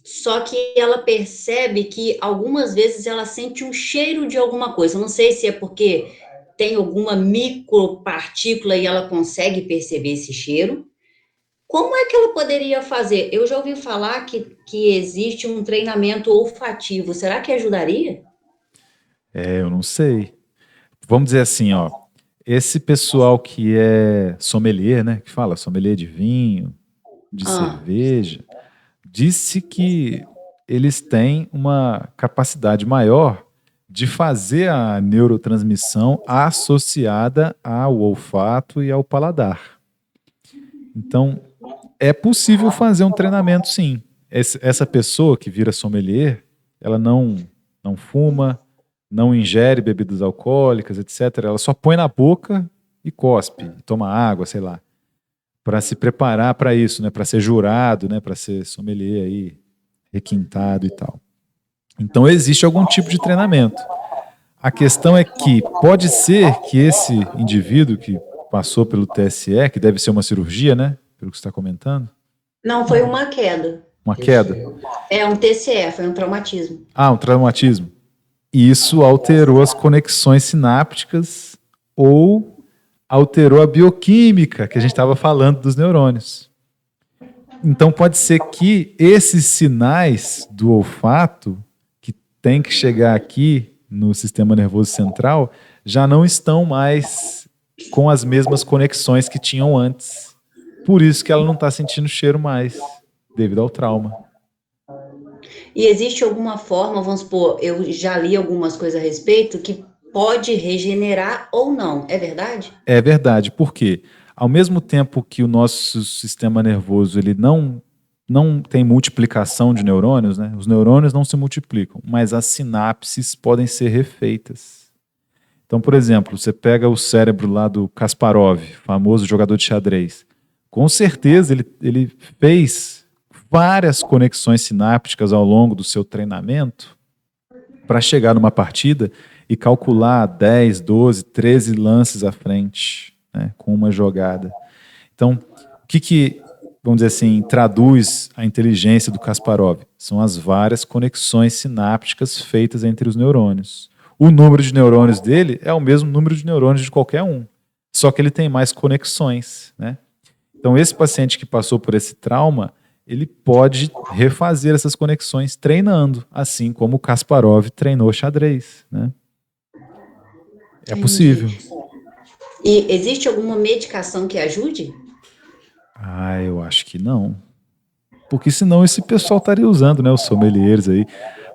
só que ela percebe que algumas vezes ela sente um cheiro de alguma coisa. Eu não sei se é porque tem alguma micropartícula e ela consegue perceber esse cheiro. Como é que ela poderia fazer? Eu já ouvi falar que existe um treinamento olfativo. Será que ajudaria? Eu não sei. Vamos dizer assim, ó. Esse pessoal que é sommelier, né? Que fala sommelier de vinho, de cerveja, disse que eles têm uma capacidade maior de fazer a neurotransmissão associada ao olfato e ao paladar. Então, é possível fazer um treinamento, sim. Essa pessoa que vira sommelier, ela não fuma, não ingere bebidas alcoólicas, etc. Ela só põe na boca e cospe, toma água, sei lá. para se preparar para isso, né? Para ser jurado, né? Para ser sommelier aí, requintado e tal. Então existe algum tipo de treinamento. A questão é que pode ser que esse indivíduo que passou pelo TSE, que deve ser uma cirurgia, né? Pelo que você está comentando. Não, foi uma queda. Uma queda. É um TCE, foi um traumatismo. Ah, um traumatismo. Isso alterou as conexões sinápticas ou alterou a bioquímica que a gente estava falando dos neurônios. Então pode ser que esses sinais do olfato que tem que chegar aqui no sistema nervoso central já não estão mais com as mesmas conexões que tinham antes. Por isso que ela não está sentindo cheiro mais, devido ao trauma. E existe alguma forma, vamos supor, eu já li algumas coisas a respeito, que pode regenerar ou não, é verdade? É verdade, porque ao mesmo tempo que o nosso sistema nervoso ele não tem multiplicação de neurônios, né? Os neurônios não se multiplicam, mas as sinapses podem ser refeitas. Então, por exemplo, você pega o cérebro lá do Kasparov, famoso jogador de xadrez. Com certeza ele fez várias conexões sinápticas ao longo do seu treinamento para chegar numa partida e calcular 10, 12, 13 lances à frente, né, com uma jogada. Então, o que, vamos dizer assim, traduz a inteligência do Kasparov? São as várias conexões sinápticas feitas entre os neurônios. O número de neurônios dele é o mesmo número de neurônios de qualquer um, só que ele tem mais conexões, né? Então, esse paciente que passou por esse trauma, ele pode refazer essas conexões treinando, assim como o Kasparov treinou xadrez, né? É possível. E existe alguma medicação que ajude? Ah, eu acho que não. Porque senão esse pessoal estaria usando, né, os sommeliers aí.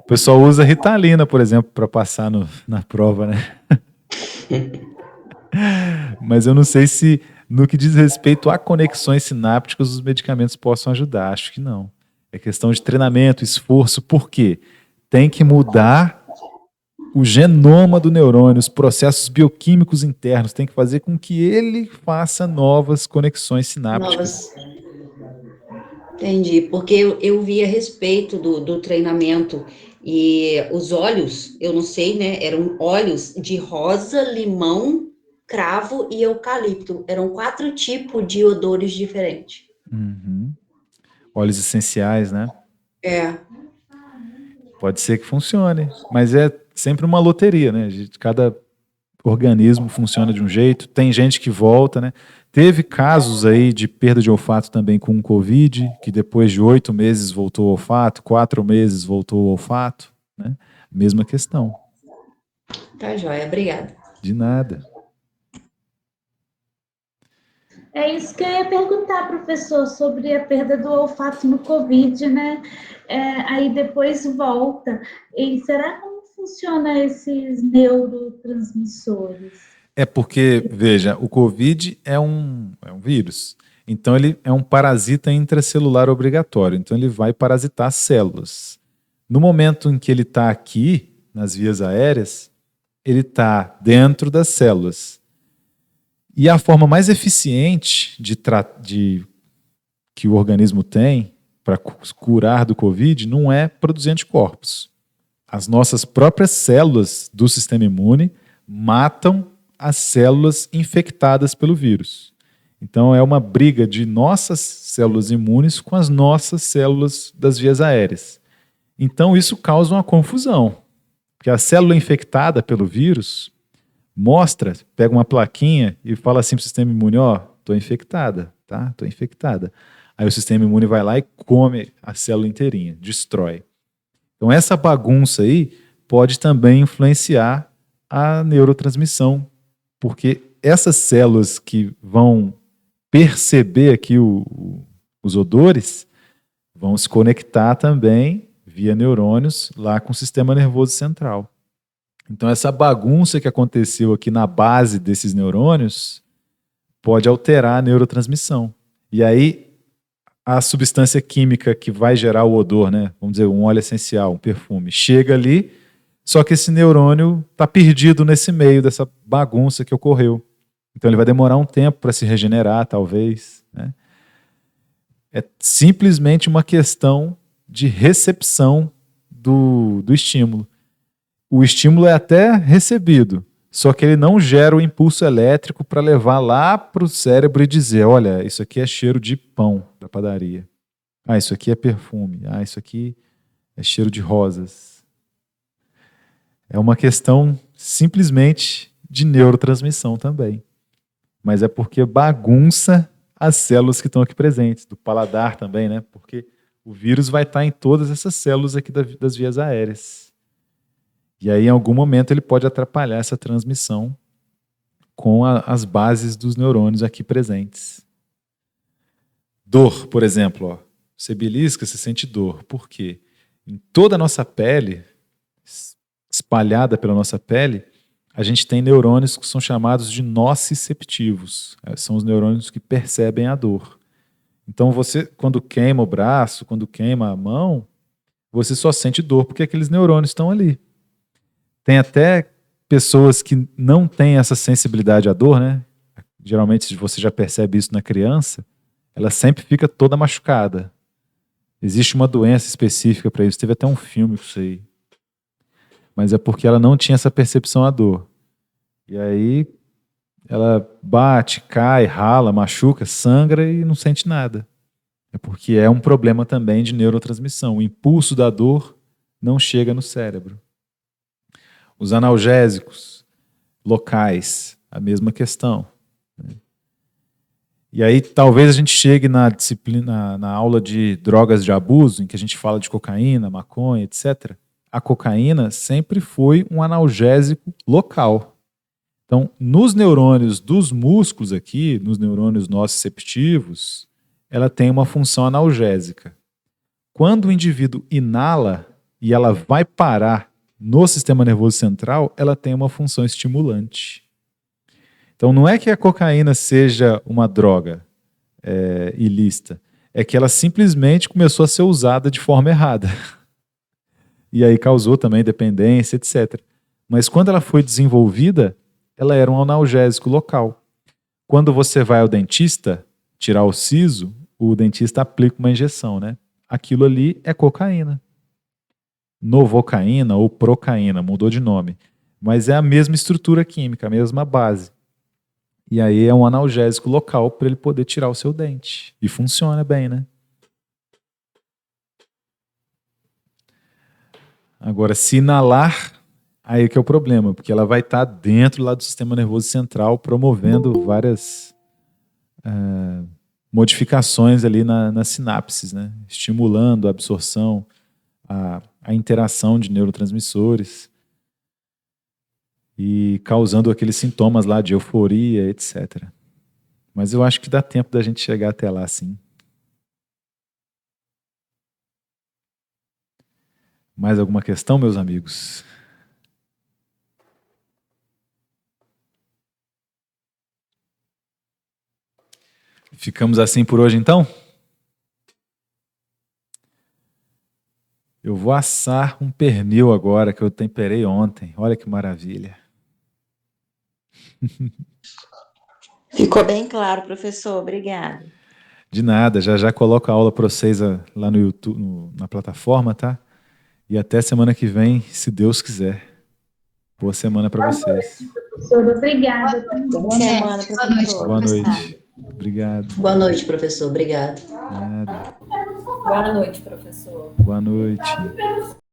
O pessoal usa Ritalina, por exemplo, para passar na prova, né? Mas eu não sei se, no que diz respeito a conexões sinápticas, os medicamentos possam ajudar. Acho que não. É questão de treinamento, esforço. Por quê? Tem que mudar o genoma do neurônio, os processos bioquímicos internos. Tem que fazer com que ele faça novas conexões sinápticas. Entendi, porque eu vi a respeito do treinamento e os óleos, eu não sei, né? Eram óleos de rosa, limão, cravo e eucalipto. Eram 4 tipos de odores diferentes. Uhum. Óleos essenciais, né? É. Pode ser que funcione, mas é sempre uma loteria, né? Cada organismo funciona de um jeito, tem gente que volta, né? Teve casos aí de perda de olfato também com o Covid, que depois de 8 meses voltou o olfato, 4 meses voltou o olfato, né? Mesma questão. Tá joia, obrigada. De nada. É isso que eu ia perguntar, professor, sobre a perda do olfato no Covid, né? Aí depois volta. E será como funciona esses neurotransmissores? É porque, veja, o Covid é um vírus. Então, ele é um parasita intracelular obrigatório. Então, ele vai parasitar células. No momento em que ele está aqui, nas vias aéreas, ele está dentro das células. E a forma mais eficiente que o organismo tem para curar do Covid não é produzir anticorpos. As nossas próprias células do sistema imune matam as células infectadas pelo vírus. Então, é uma briga de nossas células imunes com as nossas células das vias aéreas. Então, isso causa uma confusão, porque a célula infectada pelo vírus pega uma plaquinha e fala assim para o sistema imune, estou infectada, tá? Estou infectada. Aí o sistema imune vai lá e come a célula inteirinha, destrói. Então, essa bagunça aí pode também influenciar a neurotransmissão, porque essas células que vão perceber aqui os odores vão se conectar também via neurônios lá com o sistema nervoso central. Então, essa bagunça que aconteceu aqui na base desses neurônios pode alterar a neurotransmissão. E aí, a substância química que vai gerar o odor, né? Vamos dizer, um óleo essencial, um perfume, chega ali, só que esse neurônio está perdido nesse meio dessa bagunça que ocorreu. Então ele vai demorar um tempo para se regenerar, talvez, né? É simplesmente uma questão de recepção do estímulo. O estímulo é até recebido, só que ele não gera o impulso elétrico para levar lá para o cérebro e dizer, olha, isso aqui é cheiro de pão da padaria. Ah, isso aqui é perfume. Ah, isso aqui é cheiro de rosas. É uma questão simplesmente de neurotransmissão também. Mas é porque bagunça as células que estão aqui presentes, do paladar também, né? Porque o vírus vai estar em todas essas células aqui das vias aéreas. E aí, em algum momento, ele pode atrapalhar essa transmissão com as bases dos neurônios aqui presentes. Dor, por exemplo, ó. Você belisca, você sente dor. Por quê? Em toda a nossa pele, espalhada pela nossa pele, a gente tem neurônios que são chamados de nociceptivos. São os neurônios que percebem a dor. Então você, quando queima o braço, quando queima a mão, você só sente dor porque aqueles neurônios estão ali. Tem até pessoas que não têm essa sensibilidade à dor, né? Geralmente você já percebe isso na criança, ela sempre fica toda machucada. Existe uma doença específica para isso, teve até um filme com isso aí. Mas é porque ela não tinha essa percepção à dor. E aí ela bate, cai, rala, machuca, sangra e não sente nada. É porque é um problema também de neurotransmissão. O impulso da dor não chega no cérebro. Os analgésicos locais, a mesma questão. E aí talvez a gente chegue na disciplina, na aula de drogas de abuso, em que a gente fala de cocaína, maconha, etc. A cocaína sempre foi um analgésico local. Então, nos neurônios dos músculos aqui, nos neurônios nociceptivos, ela tem uma função analgésica. Quando o indivíduo inala e ela vai parar no sistema nervoso central, ela tem uma função estimulante. Então, não é que a cocaína seja uma droga ilícita, é que ela simplesmente começou a ser usada de forma errada. E aí causou também dependência, etc. Mas quando ela foi desenvolvida, ela era um analgésico local. Quando você vai ao dentista tirar o siso, o dentista aplica uma injeção, né? Aquilo ali é cocaína. Novocaína ou procaína, mudou de nome. Mas é a mesma estrutura química, a mesma base. E aí é um analgésico local para ele poder tirar o seu dente. E funciona bem, né? Agora, se inalar, aí que é o problema, porque ela vai estar dentro lá do sistema nervoso central, promovendo várias modificações ali nas sinapses, né? Estimulando a absorção, a interação de neurotransmissores e causando aqueles sintomas lá de euforia, etc. Mas eu acho que dá tempo da gente chegar até lá, sim. Mais alguma questão, meus amigos? Ficamos assim por hoje, então? Eu vou assar um pernil agora, que eu temperei ontem. Olha que maravilha. Ficou bem claro, professor. Obrigada. De nada, já coloco a aula para vocês lá no YouTube, na plataforma, tá? E até semana que vem, se Deus quiser. Boa semana para vocês. Professora, obrigada. Boa semana, professor. Boa noite. Obrigado. Boa noite, professor. Obrigado. Nada. Boa noite, professor. Boa noite.